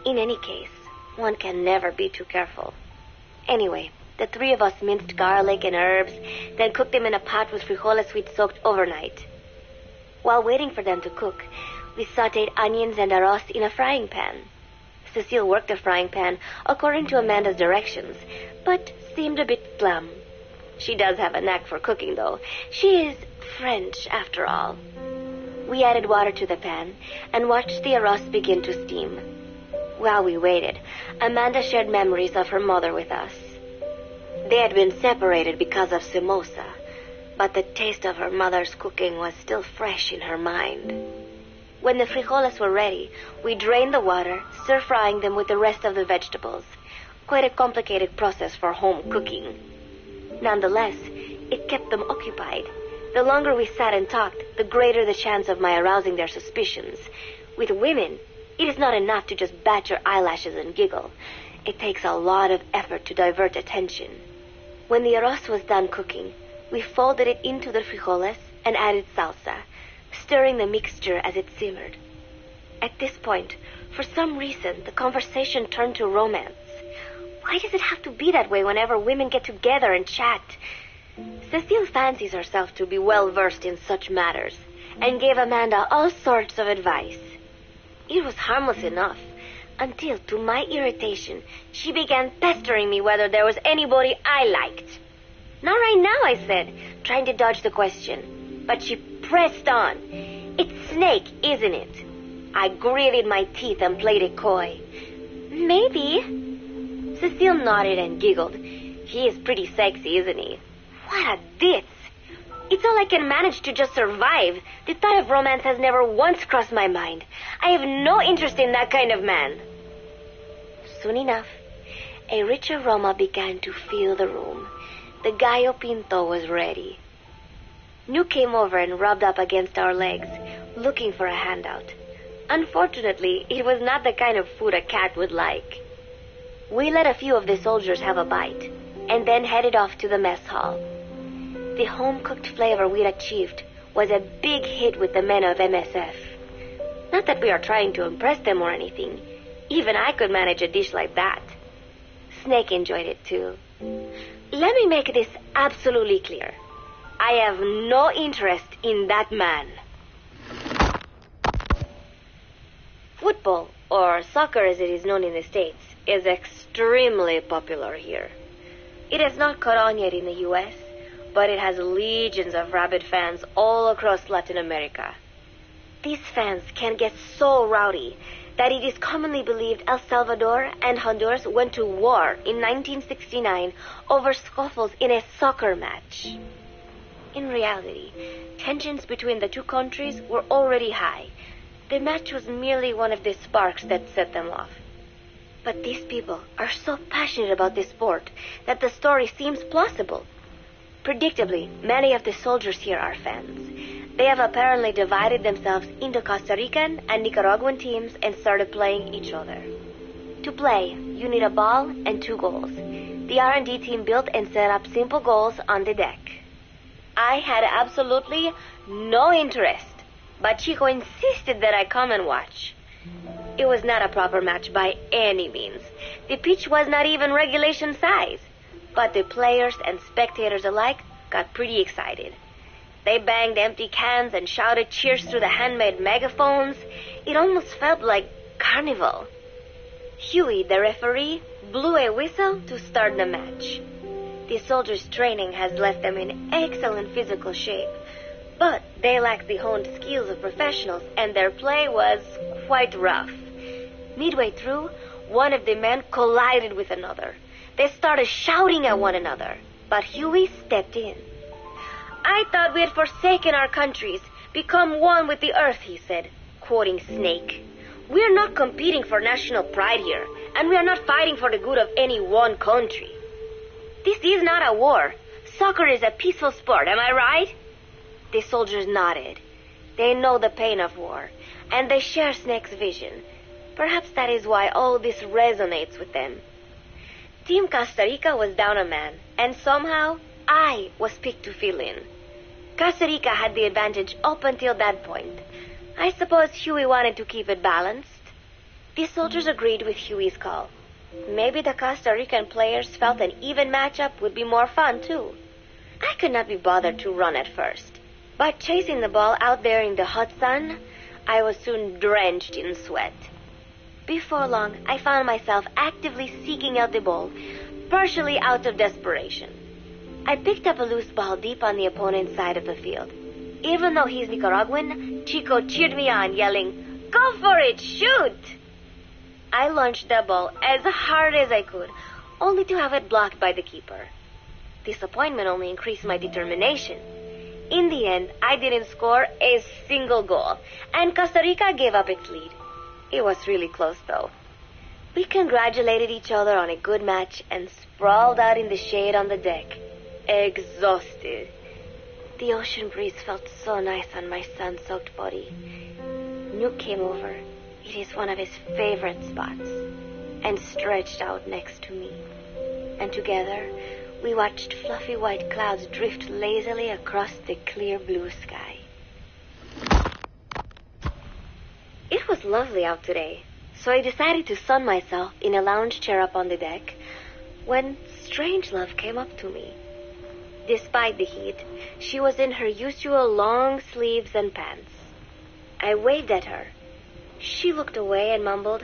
In any case, one can never be too careful. Anyway, the three of us minced garlic and herbs, then cooked them in a pot with frijoles we'd soaked overnight. While waiting for them to cook, we sautéed onions and arroz in a frying pan. Cecile worked the frying pan according to Amanda's directions, but seemed a bit glum. She does have a knack for cooking, though. She is French, after all. We added water to the pan and watched the arroz begin to steam. While we waited, Amanda shared memories of her mother with us. They had been separated because of Simosa, but the taste of her mother's cooking was still fresh in her mind. When the frijoles were ready, we drained the water, stir-frying them with the rest of the vegetables. Quite a complicated process for home cooking. Nonetheless, it kept them occupied. The longer we sat and talked, the greater the chance of my arousing their suspicions. With women, it is not enough to just bat your eyelashes and giggle. It takes a lot of effort to divert attention. When the arroz was done cooking, we folded it into the frijoles and added salsa, stirring the mixture as it simmered. At this point, for some reason, the conversation turned to romance. Why does it have to be that way whenever women get together and chat? Cecile fancies herself to be well-versed in such matters, and gave Amanda all sorts of advice. It was harmless enough, Until, to my irritation, she began pestering me whether there was anybody I liked. Not right now, I said, trying to dodge the question. But she pressed on. It's Snake, isn't it? I gritted my teeth and played it coy. Maybe. Cecile nodded and giggled. He is pretty sexy, isn't he? What a ditz. It's all I can manage to just survive. The thought of romance has never once crossed my mind. I have no interest in that kind of man. Soon enough, a rich aroma began to fill the room. The gallo pinto was ready. New came over and rubbed up against our legs, looking for a handout. Unfortunately, it was not the kind of food a cat would like. We let a few of the soldiers have a bite, and then headed off to the mess hall. The home-cooked flavor we'd achieved was a big hit with the men of MSF. Not that we are trying to impress them or anything. Even I could manage a dish like that. Snake enjoyed it too. Let me make this absolutely clear. I have no interest in that man. Football, or soccer as it is known in the States, is extremely popular here. It has not caught on yet in the U.S., but it has legions of rabid fans all across Latin America. These fans can get so rowdy that it is commonly believed El Salvador and Honduras went to war in 1969 over scuffles in a soccer match. In reality, tensions between the two countries were already high. The match was merely one of the sparks that set them off. But these people are so passionate about this sport that the story seems plausible. Predictably, many of the soldiers here are fans. They have apparently divided themselves into Costa Rican and Nicaraguan teams and started playing each other. To play, you need a ball and 2 goals. The R&D team built and set up simple goals on the deck. I had absolutely no interest, but Chico insisted that I come and watch. It was not a proper match by any means. The pitch was not even regulation size. But the players and spectators alike got pretty excited. They banged empty cans and shouted cheers through the handmade megaphones. It almost felt like carnival. Huey, the referee, blew a whistle to start the match. The soldiers' training has left them in excellent physical shape, but they lacked the honed skills of professionals, and their play was quite rough. Midway through, one of the men collided with another. They started shouting at one another, but Huey stepped in. I thought we had forsaken our countries, become one with the earth, he said, quoting Snake. We are not competing for national pride here, and we are not fighting for the good of any one country. This is not a war. Soccer is a peaceful sport, am I right? The soldiers nodded. They know the pain of war, and they share Snake's vision. Perhaps that is why all this resonates with them. Team Costa Rica was down a man, and somehow I was picked to fill in. Costa Rica had the advantage up until that point. I suppose Huey wanted to keep it balanced. The soldiers agreed with Huey's call. Maybe the Costa Rican players felt an even matchup would be more fun, too. I could not be bothered to run at first, but chasing the ball out there in the hot sun, I was soon drenched in sweat. Before long, I found myself actively seeking out the ball, partially out of desperation. I picked up a loose ball deep on the opponent's side of the field. Even though he's Nicaraguan, Chico cheered me on, yelling, "Go for it, shoot!" I launched the ball as hard as I could, only to have it blocked by the keeper. Disappointment only increased my determination. In the end, I didn't score a single goal, and Costa Rica gave up its lead. It was really close, though. We congratulated each other on a good match and sprawled out in the shade on the deck, exhausted. The ocean breeze felt so nice on my sun-soaked body. Nuke came over. It is one of his favorite spots, and stretched out next to me. And together, we watched fluffy white clouds drift lazily across the clear blue sky. It was lovely out today, so I decided to sun myself in a lounge chair up on the deck when Strangelove came up to me. Despite the heat, she was in her usual long sleeves and pants. I waved at her. She looked away and mumbled,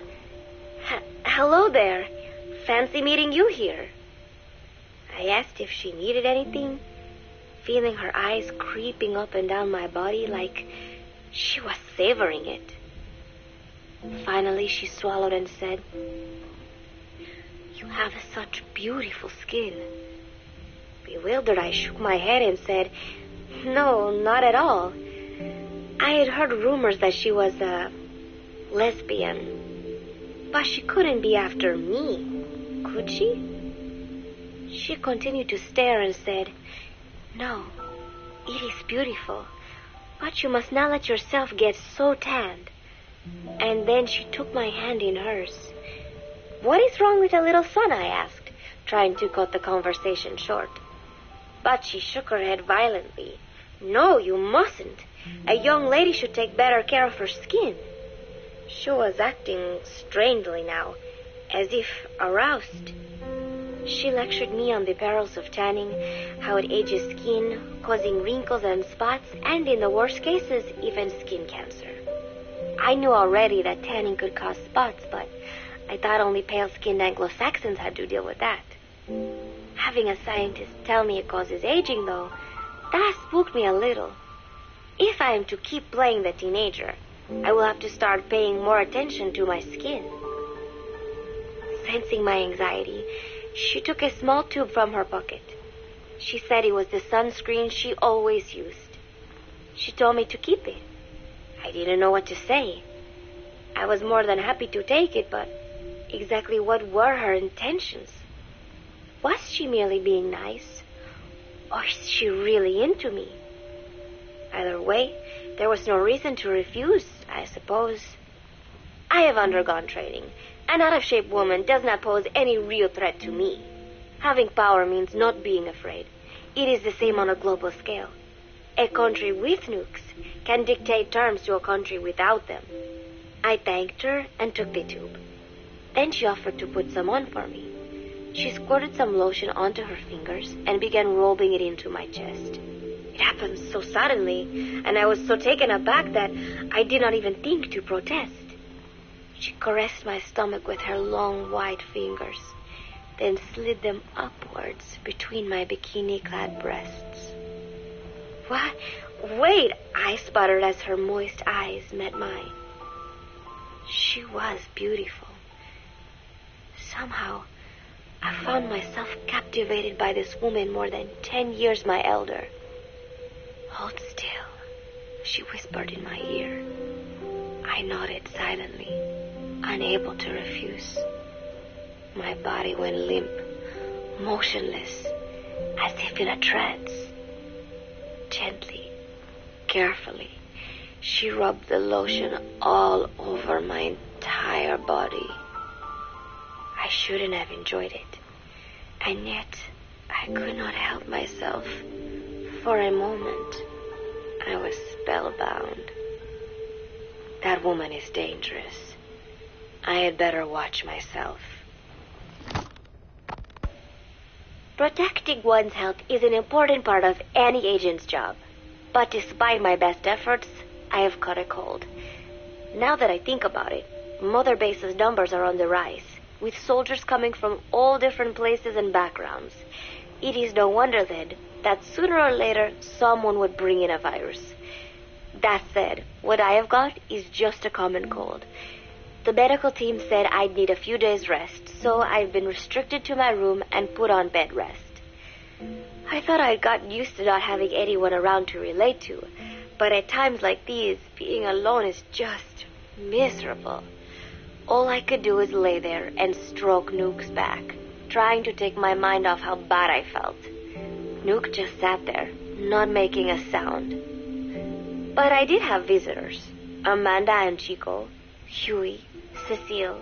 Hello there. Fancy meeting you here. I asked if she needed anything, feeling her eyes creeping up and down my body like she was savoring it. Finally, she swallowed and said, "You have such beautiful skin." Bewildered, I shook my head and said, "No, not at all. I had heard rumors that she was a lesbian, but she couldn't be after me, could she?" She continued to stare and said, "No, it is beautiful, but you must not let yourself get so tanned." And then she took my hand in hers. "What is wrong with a little son?" I asked, trying to cut the conversation short. But she shook her head violently. "No, you mustn't. A young lady should take better care of her skin." She was acting strangely now, as if aroused. She lectured me on the perils of tanning, how it ages skin, causing wrinkles and spots, and in the worst cases, even skin cancer. I knew already that tanning could cause spots, but I thought only pale-skinned Anglo-Saxons had to deal with that. Having a scientist tell me it causes aging, though, that spooked me a little. If I am to keep playing the teenager, I will have to start paying more attention to my skin. Sensing my anxiety, she took a small tube from her pocket. She said it was the sunscreen she always used. She told me to keep it. I didn't know what to say. I was more than happy to take it, but exactly what were her intentions? Was she merely being nice? Or is she really into me? Either way, there was no reason to refuse, I suppose. I have undergone training. An out-of-shape woman does not pose any real threat to me. Having power means not being afraid. It is the same on a global scale. A country with nukes can dictate terms to a country without them. I thanked her and took the tube. Then she offered to put some on for me. She squirted some lotion onto her fingers and began rolling it into my chest. It happened so suddenly, and I was so taken aback that I did not even think to protest. She caressed my stomach with her long white fingers, then slid them upwards between my bikini-clad breasts. "What? Wait," I sputtered as her moist eyes met mine. She was beautiful. Somehow, I found myself captivated by this woman more than 10 years my elder. "Hold still," she whispered in my ear. I nodded silently, unable to refuse. My body went limp, motionless, as if in a trance. Gently, carefully, she rubbed the lotion all over my entire body. I shouldn't have enjoyed it, and yet I could not help myself. For a moment, I was spellbound. That woman is dangerous. I had better watch myself. Protecting one's health is an important part of any agent's job. But despite my best efforts, I have caught a cold. Now that I think about it, Mother Base's numbers are on the rise, with soldiers coming from all different places and backgrounds. It is no wonder, then, that sooner or later someone would bring in a virus. That said, what I have got is just a common cold. The medical team said I'd need a few days' rest, so I've been restricted to my room and put on bed rest. I thought I'd gotten used to not having anyone around to relate to, but at times like these, being alone is just miserable. All I could do is lay there and stroke Nuke's back, trying to take my mind off how bad I felt. Nuke just sat there, not making a sound. But I did have visitors. Amanda and Chico, Huey, Cecile,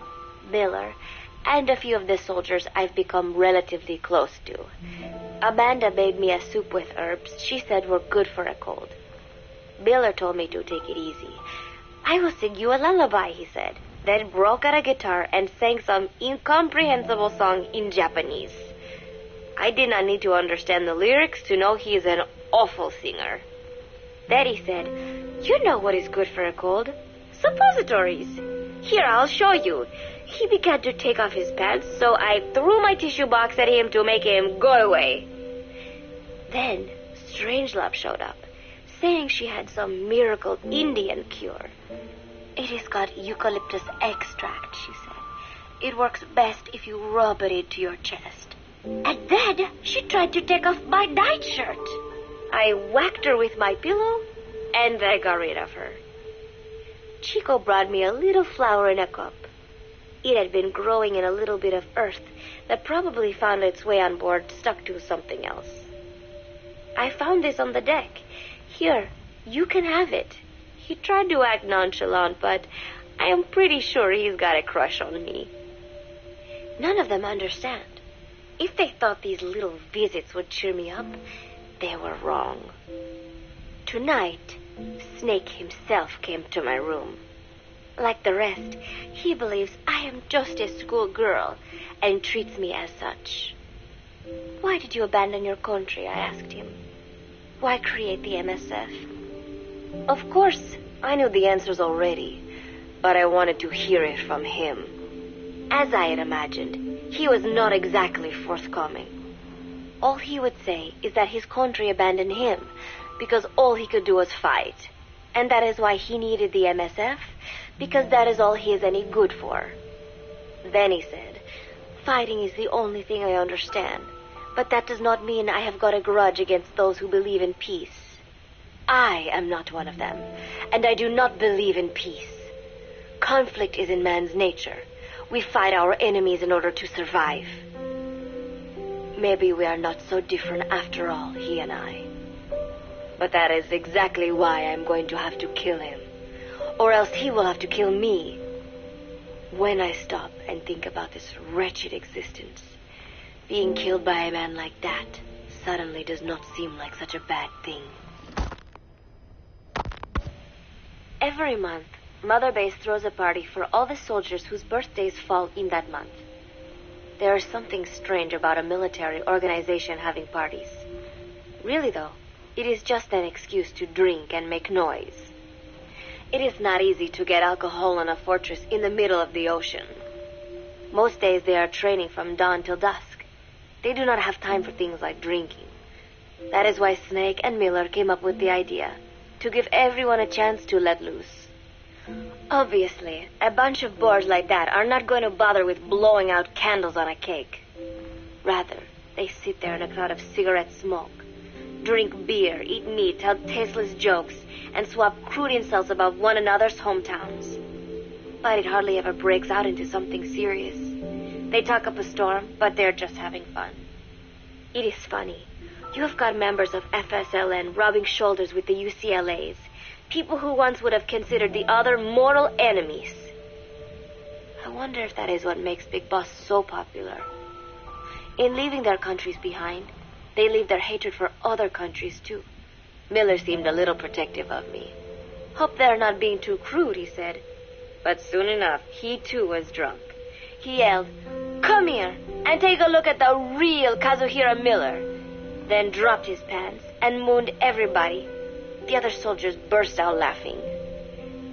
Miller, and a few of the soldiers I've become relatively close to. Amanda made me a soup with herbs she said were good for a cold. Miller told me to take it easy. "I will sing you a lullaby," he said, then broke out a guitar and sang some incomprehensible song in Japanese. I did not need to understand the lyrics to know he is an awful singer. Then he said, "You know what is good for a cold? Suppositories. Here, I'll show you. He began to take off his pants, so I threw my tissue box at him to make him go away. Then Strangelove showed up, saying she had some miracle Indian cure. It is called eucalyptus extract, she said. It works best if you rub it into your chest. And then she tried to take off my nightshirt. I whacked her with my pillow, and I got rid of her. Chico brought me a little flower in a cup. It had been growing in a little bit of earth that probably found its way on board, stuck to something else. I found this on the deck. Here, you can have it. He tried to act nonchalant, but I am pretty sure he's got a crush on me. None of them understand. If they thought these little visits would cheer me up, they were wrong. Tonight, Snake himself came to my room. Like the rest, he believes I am just a schoolgirl and treats me as such. Why did you abandon your country? I asked him. Why create the MSF? Of course, I knew the answers already, but I wanted to hear it from him. As I had imagined, he was not exactly forthcoming. All he would say is that his country abandoned him because all he could do was fight, and that is why he needed the MSF, because that is all he is any good for. Then he said, fighting is the only thing I understand, but that does not mean I have got a grudge against those who believe in peace. I am not one of them, and I do not believe in peace. Conflict is in man's nature. We fight our enemies in order to survive. Maybe we are not so different after all, he and I. But that is exactly why I'm going to have to kill him. Or else he will have to kill me. When I stop and think about this wretched existence, being killed by a man like that suddenly does not seem like such a bad thing. Every month, Mother Base throws a party for all the soldiers whose birthdays fall in that month. There is something strange about a military organization having parties. Really, though, it is just an excuse to drink and make noise. It is not easy to get alcohol in a fortress in the middle of the ocean. Most days they are training from dawn till dusk. They do not have time for things like drinking. That is why Snake and Miller came up with the idea, to give everyone a chance to let loose. Obviously, a bunch of boors like that are not going to bother with blowing out candles on a cake. Rather, they sit there in a cloud of cigarette smoke, drink beer, eat meat, tell tasteless jokes, and swap crude insults about one another's hometowns. But it hardly ever breaks out into something serious. They talk up a storm, but they're just having fun. It is funny. You have got members of FSLN rubbing shoulders with the UCLAs, people who once would have considered the other mortal enemies. I wonder if that is what makes Big Boss so popular. In leaving their countries behind, they leave their hatred for other countries, too. Miller seemed a little protective of me. Hope they're not being too crude, he said. But soon enough, he too was drunk. He yelled, "Come here and take a look at the real Kazuhira Miller," then dropped his pants and mooned everybody. The other soldiers burst out laughing.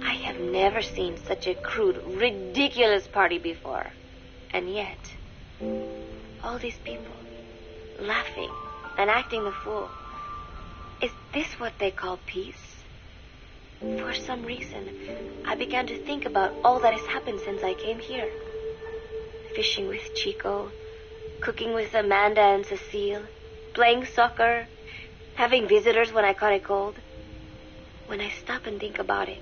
I have never seen such a crude, ridiculous party before. And yet, all these people, laughing and acting the fool. Is this what they call peace? For some reason, I began to think about all that has happened since I came here. Fishing with Chico, cooking with Amanda and Cecile, playing soccer, having visitors when I caught a cold. When I stop and think about it,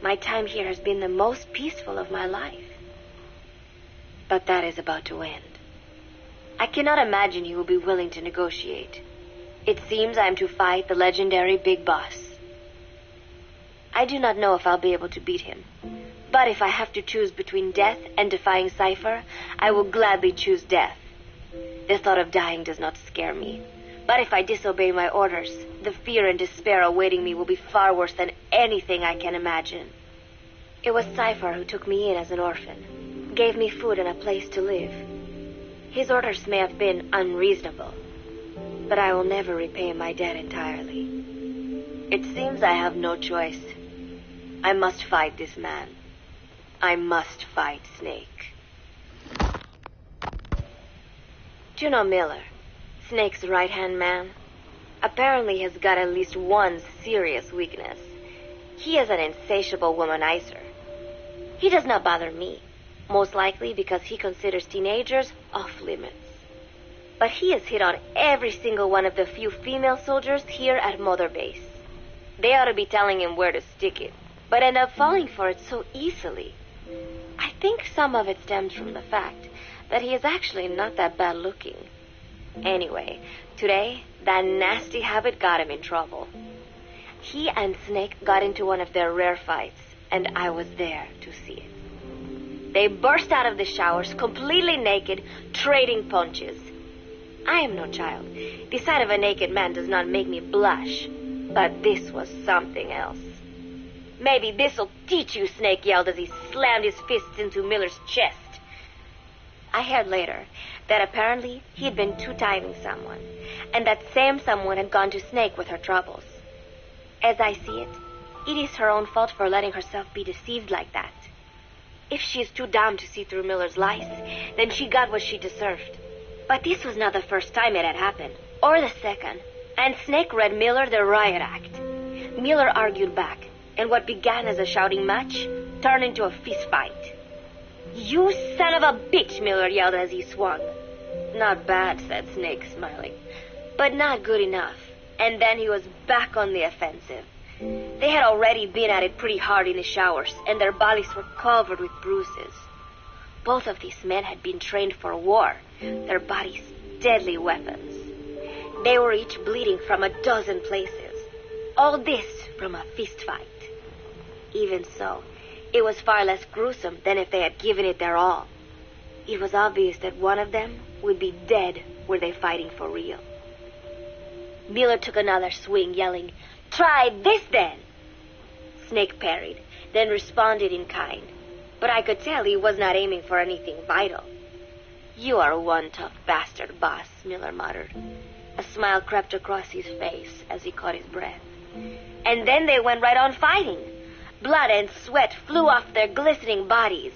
my time here has been the most peaceful of my life. But that is about to end. I cannot imagine he will be willing to negotiate. It seems I am to fight the legendary Big Boss. I do not know if I'll be able to beat him. But if I have to choose between death and defying Cypher, I will gladly choose death. The thought of dying does not scare me. But if I disobey my orders, the fear and despair awaiting me will be far worse than anything I can imagine. It was Cypher who took me in as an orphan, gave me food and a place to live. His orders may have been unreasonable, but I will never repay my debt entirely. It seems I have no choice. I must fight this man. I must fight Snake. Do you know Miller, Snake's right-hand man? Apparently has got at least one serious weakness. He is an insatiable womanizer. He does not bother me, most likely because he considers teenagers off limits. But he has hit on every single one of the few female soldiers here at Mother Base. They ought to be telling him where to stick it, but end up falling for it so easily. I think some of it stems from the fact that he is actually not that bad looking. Anyway, today, that nasty habit got him in trouble. He and Snake got into one of their rare fights, and I was there to see it. They burst out of the showers, completely naked, trading punches. I am no child. The sight of a naked man does not make me blush, but this was something else. Maybe this'll teach you, Snake yelled as he slammed his fists into Miller's chest. I heard later that apparently he had been two-timing someone, and that same someone had gone to Snake with her troubles. As I see it, it is her own fault for letting herself be deceived like that. If she is too dumb to see through Miller's lies, then she got what she deserved. But this was not the first time it had happened, or the second, and Snake read Miller the riot act. Miller argued back, and what began as a shouting match turned into a fist fight. "You son of a bitch," Miller yelled as he swung. "Not bad," said Snake, smiling, "but not good enough." And then he was back on the offensive. They had already been at it pretty hard in the showers, and their bodies were covered with bruises. Both of these men had been trained for war, their bodies deadly weapons. They were each bleeding from a dozen places. All this from a fist fight. Even so, it was far less gruesome than if they had given it their all. It was obvious that one of them would be dead were they fighting for real. Miller took another swing, yelling, "Try this, then!" Snake parried, then responded in kind. But I could tell he was not aiming for anything vital. "You are one tough bastard, boss," Miller muttered. A smile crept across his face as he caught his breath. And then they went right on fighting. Blood and sweat flew off their glistening bodies.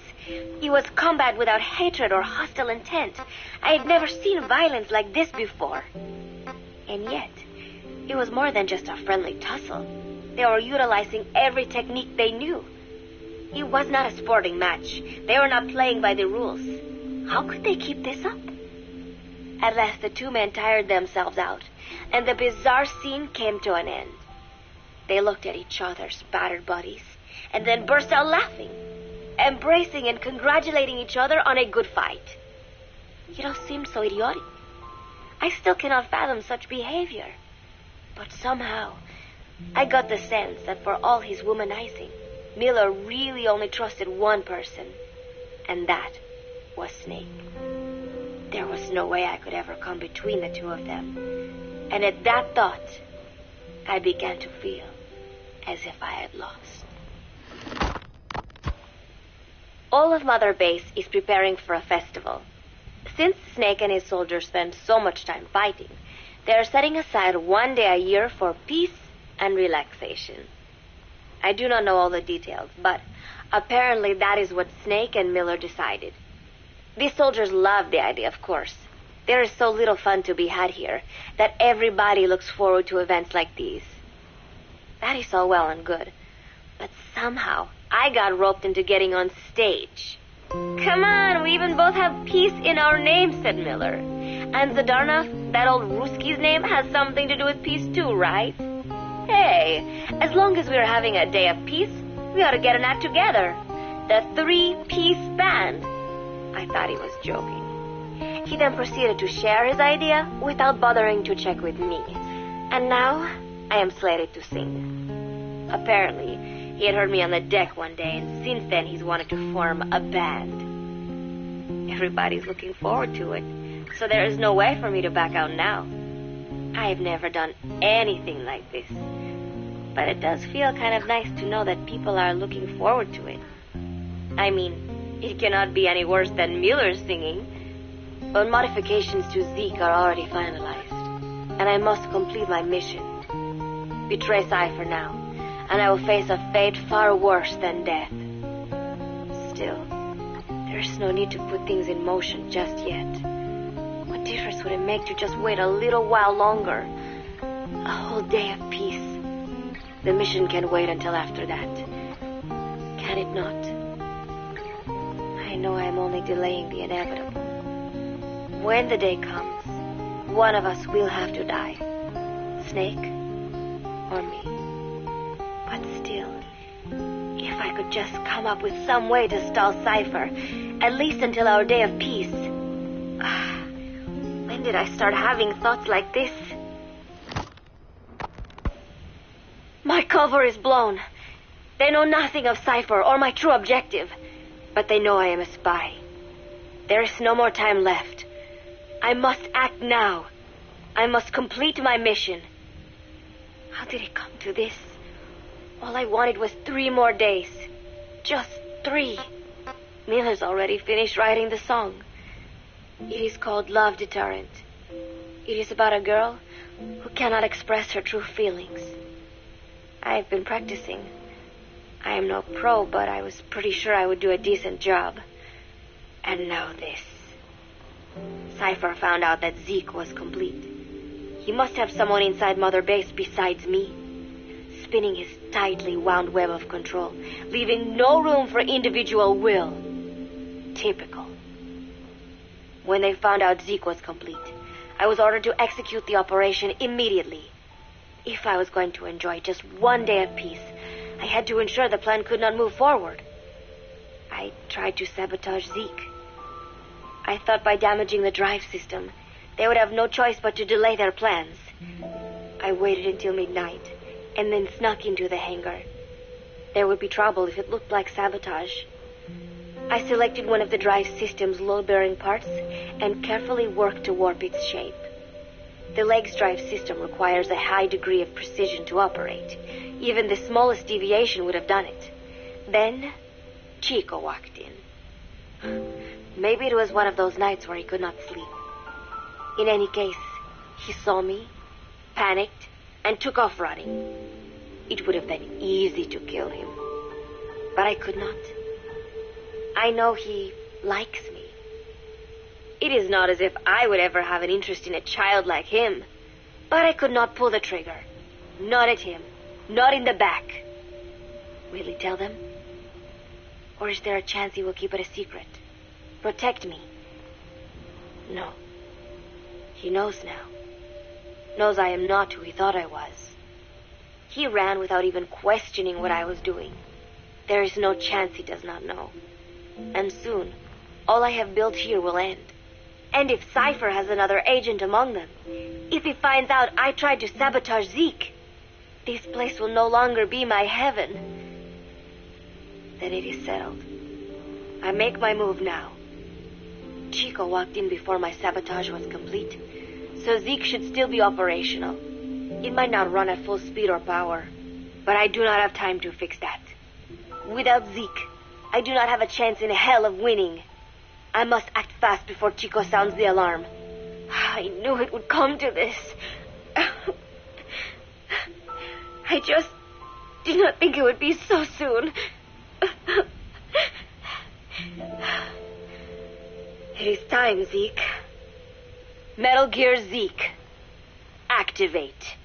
It was combat without hatred or hostile intent. I had never seen violence like this before. And yet, it was more than just a friendly tussle. They were utilizing every technique they knew. It was not a sporting match. They were not playing by the rules. How could they keep this up? At last, the two men tired themselves out, and the bizarre scene came to an end. They looked at each other's battered bodies, and then burst out laughing, embracing and congratulating each other on a good fight. It all seemed so idiotic. I still cannot fathom such behavior. But somehow, I got the sense that for all his womanizing, Miller really only trusted one person, and that was Snake. There was no way I could ever come between the two of them. And at that thought, I began to feel as if I had lost. All of Mother Base is preparing for a festival. Since Snake and his soldiers spend so much time fighting, they are setting aside one day a year for peace and relaxation. I do not know all the details, but apparently that is what Snake and Miller decided. These soldiers love the idea, of course. There is so little fun to be had here that everybody looks forward to events like these. That is all well and good, but somehow I got roped into getting on stage. "Come on, we even both have peace in our name," said Miller. "And Zadarnov, that old Ruski's name, has something to do with peace too, right? Hey, as long as we're having a day of peace, we ought to get an act together. The 3-piece band." I thought he was joking. He then proceeded to share his idea without bothering to check with me. And now I am slated to sing. Apparently, he had heard me on the deck one day, and since then he's wanted to form a band. Everybody's looking forward to it, so there is no way for me to back out now. I have never done anything like this, but it does feel kind of nice to know that people are looking forward to it. I mean, it cannot be any worse than Miller's singing, but modifications to Zeke are already finalized, and I must complete my mission. Betray Cypher now, and I will face a fate far worse than death. Still, there is no need to put things in motion just yet. What difference would it make to just wait a little while longer? A whole day of peace. The mission can wait until after that. Can it not? I know I am only delaying the inevitable. When the day comes, one of us will have to die. Snake or me. But still, if I could just come up with some way to stall Cypher, at least until our day of peace. When did I start having thoughts like this? My cover is blown. They know nothing of Cypher or my true objective, but they know I am a spy. There is no more time left. I must act now. I must complete my mission. How did it come to this? All I wanted was 3 more days. Just 3. Miller's already finished writing the song. It is called Love Deterrent. It is about a girl who cannot express her true feelings. I have been practicing. I am no pro, but I was pretty sure I would do a decent job. And now this. Cypher found out that Zeke was complete. He must have someone inside Mother Base besides me, spinning his tightly wound web of control, leaving no room for individual will. Typical. When they found out Zeke was complete, I was ordered to execute the operation immediately. If I was going to enjoy just 1 day of peace, I had to ensure the plan could not move forward. I tried to sabotage Zeke. I thought by damaging the drive system, they would have no choice but to delay their plans. I waited until midnight, and then snuck into the hangar. There would be trouble if it looked like sabotage. I selected one of the drive system's load-bearing parts and carefully worked to warp its shape. The leg's drive system requires a high degree of precision to operate. Even the smallest deviation would have done it. Then, Chico walked in. Maybe it was one of those nights where he could not sleep. In any case, he saw me, panicked, and took off running. It would have been easy to kill him, but I could not. I know he likes me. It is not as if I would ever have an interest in a child like him, but I could not pull the trigger. Not at him, not in the back. Will he tell them? Or is there a chance he will keep it a secret? Protect me? No. He knows now. Knows I am not who he thought I was. He ran without even questioning what I was doing. There is no chance he does not know. And soon, all I have built here will end. And if Cypher has another agent among them, if he finds out I tried to sabotage Zeke, this place will no longer be my heaven. Then it is settled. I make my move now. Chico walked in before my sabotage was complete, so Zeke should still be operational. It might not run at full speed or power, but I do not have time to fix that. Without Zeke, I do not have a chance in hell of winning. I must act fast before Chico sounds the alarm. I knew it would come to this. I just did not think it would be so soon. It is time, Zeke. Metal Gear Zeke. Activate.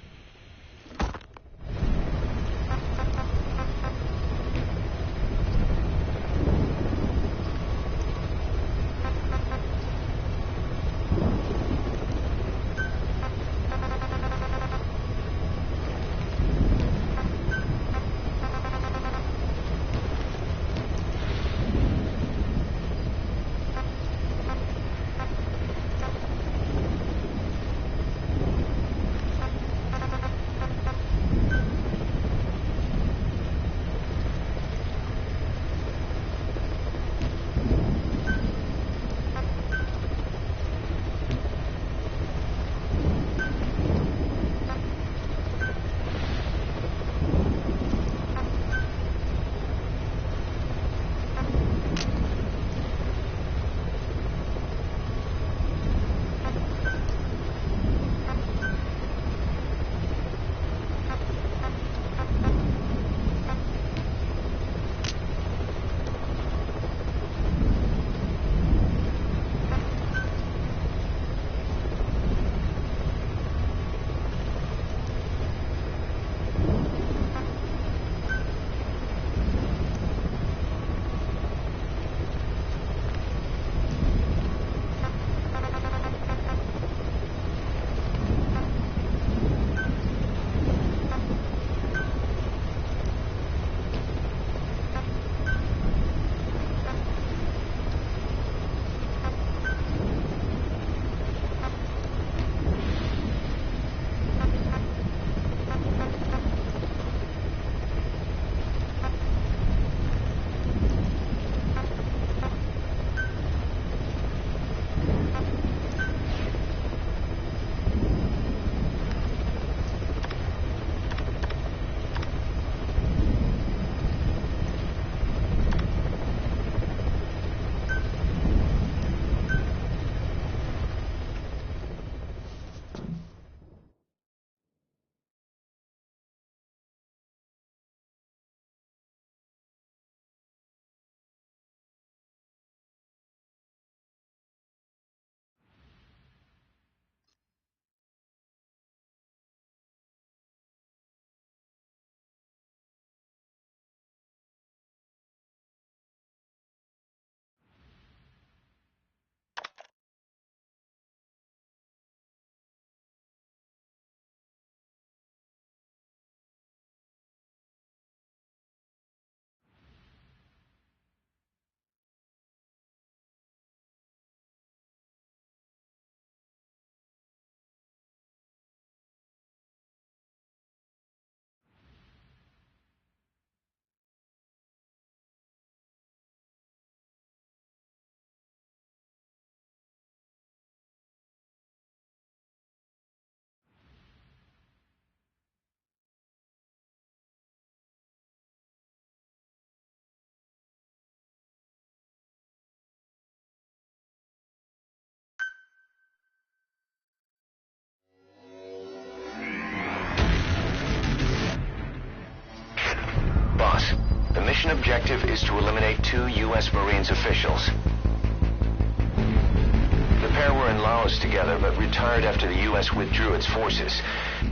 is to eliminate 2 U.S. Marines officials. The pair were in Laos together, but retired after the U.S. withdrew its forces.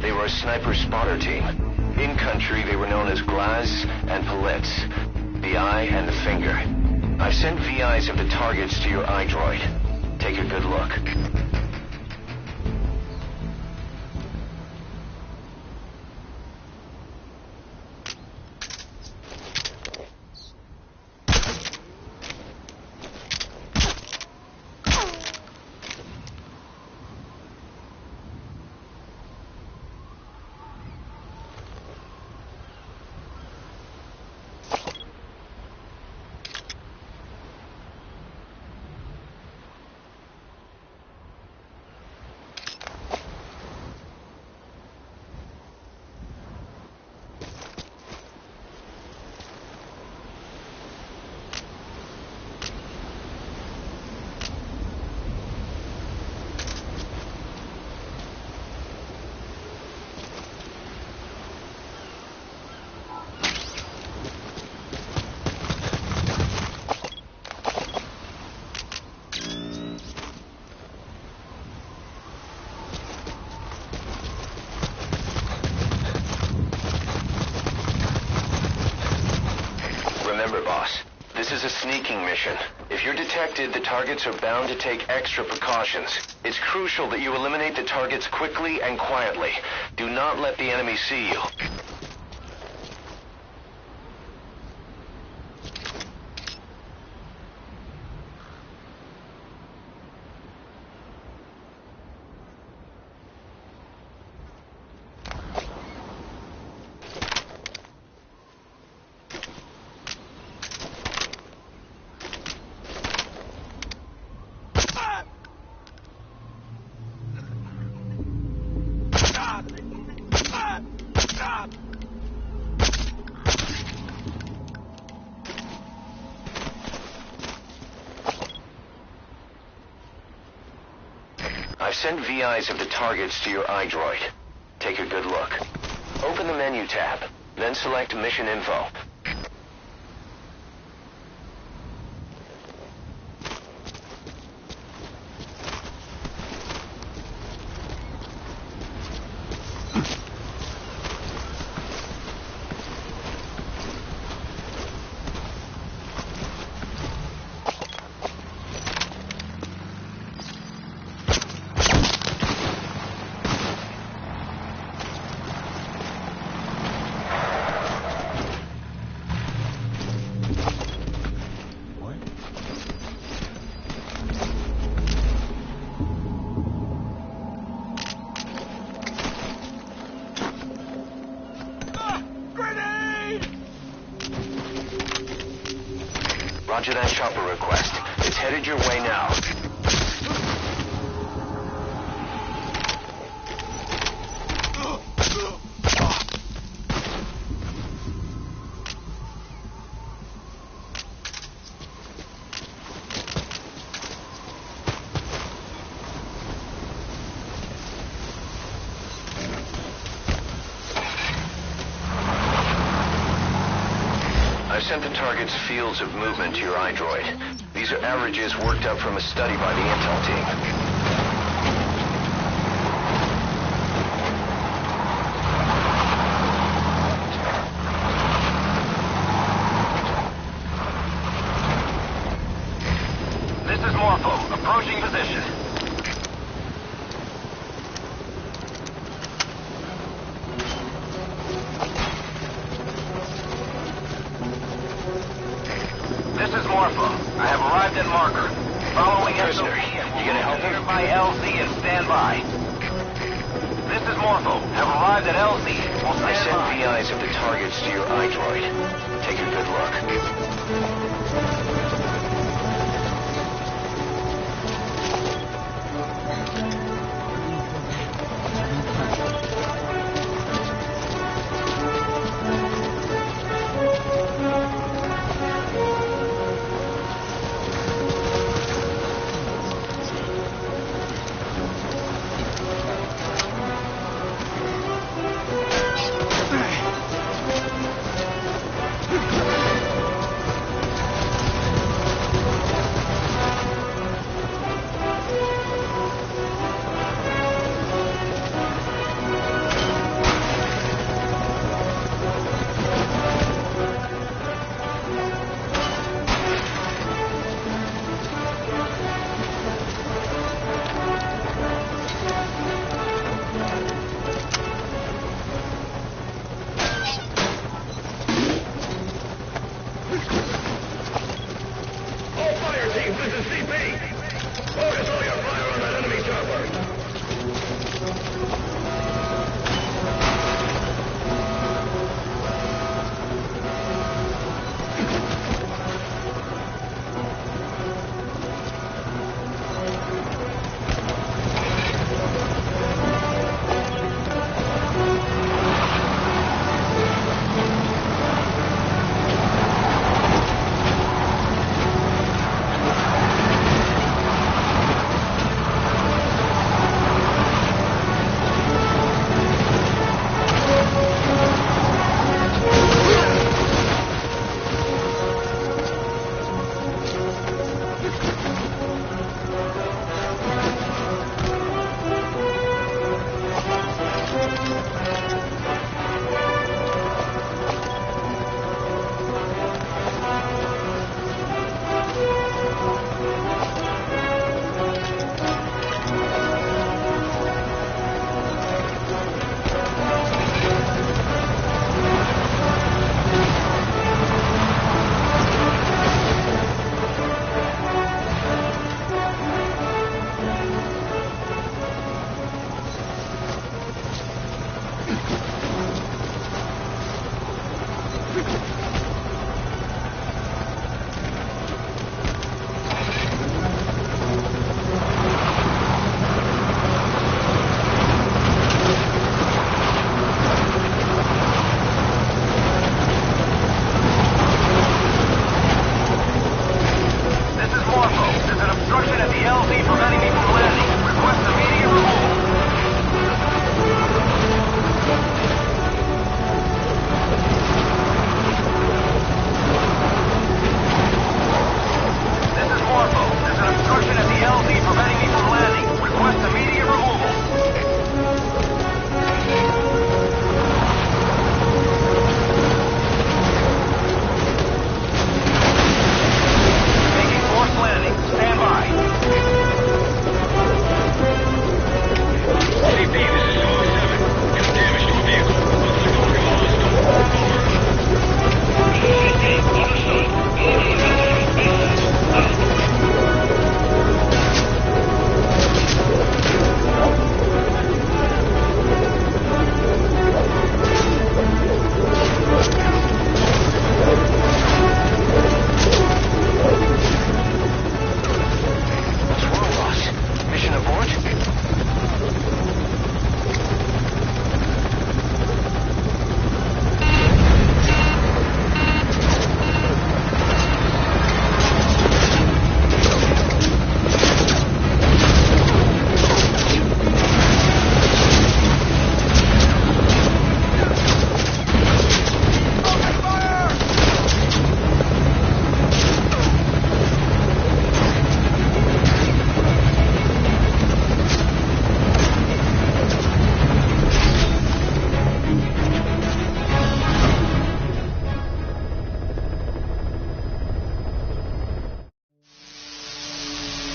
They were a sniper spotter team. In country, they were known as Glaz and Palitz, the eye and the finger. I've sent VIs of the targets to your iDroid. Take a good look. This is a sneaking mission. If you're detected, the targets are bound to take extra precautions. It's crucial that you eliminate the targets quickly and quietly. Do not let the enemy see you. I've sent VIs of the targets to your iDroid. Take a good look. Open the menu tab, then select Mission Info. Roger that chopper request. It's headed your way now. I've sent the target's fields of movement to your iDroid. These are averages worked up from a study by the intel team. This is Morpho, approaching position. This is Morpho. I have arrived at marker. Following prisoner. You gonna help him? By LZ and stand by. This is Morpho. Have arrived at LZ. I sent VIs of the targets to your iDroid. Take a good look. MGSgz, this is CP. Focus all your fire on that enemy chopper.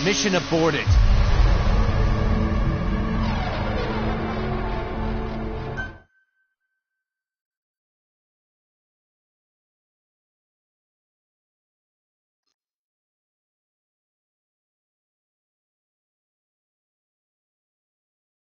Mission aborted.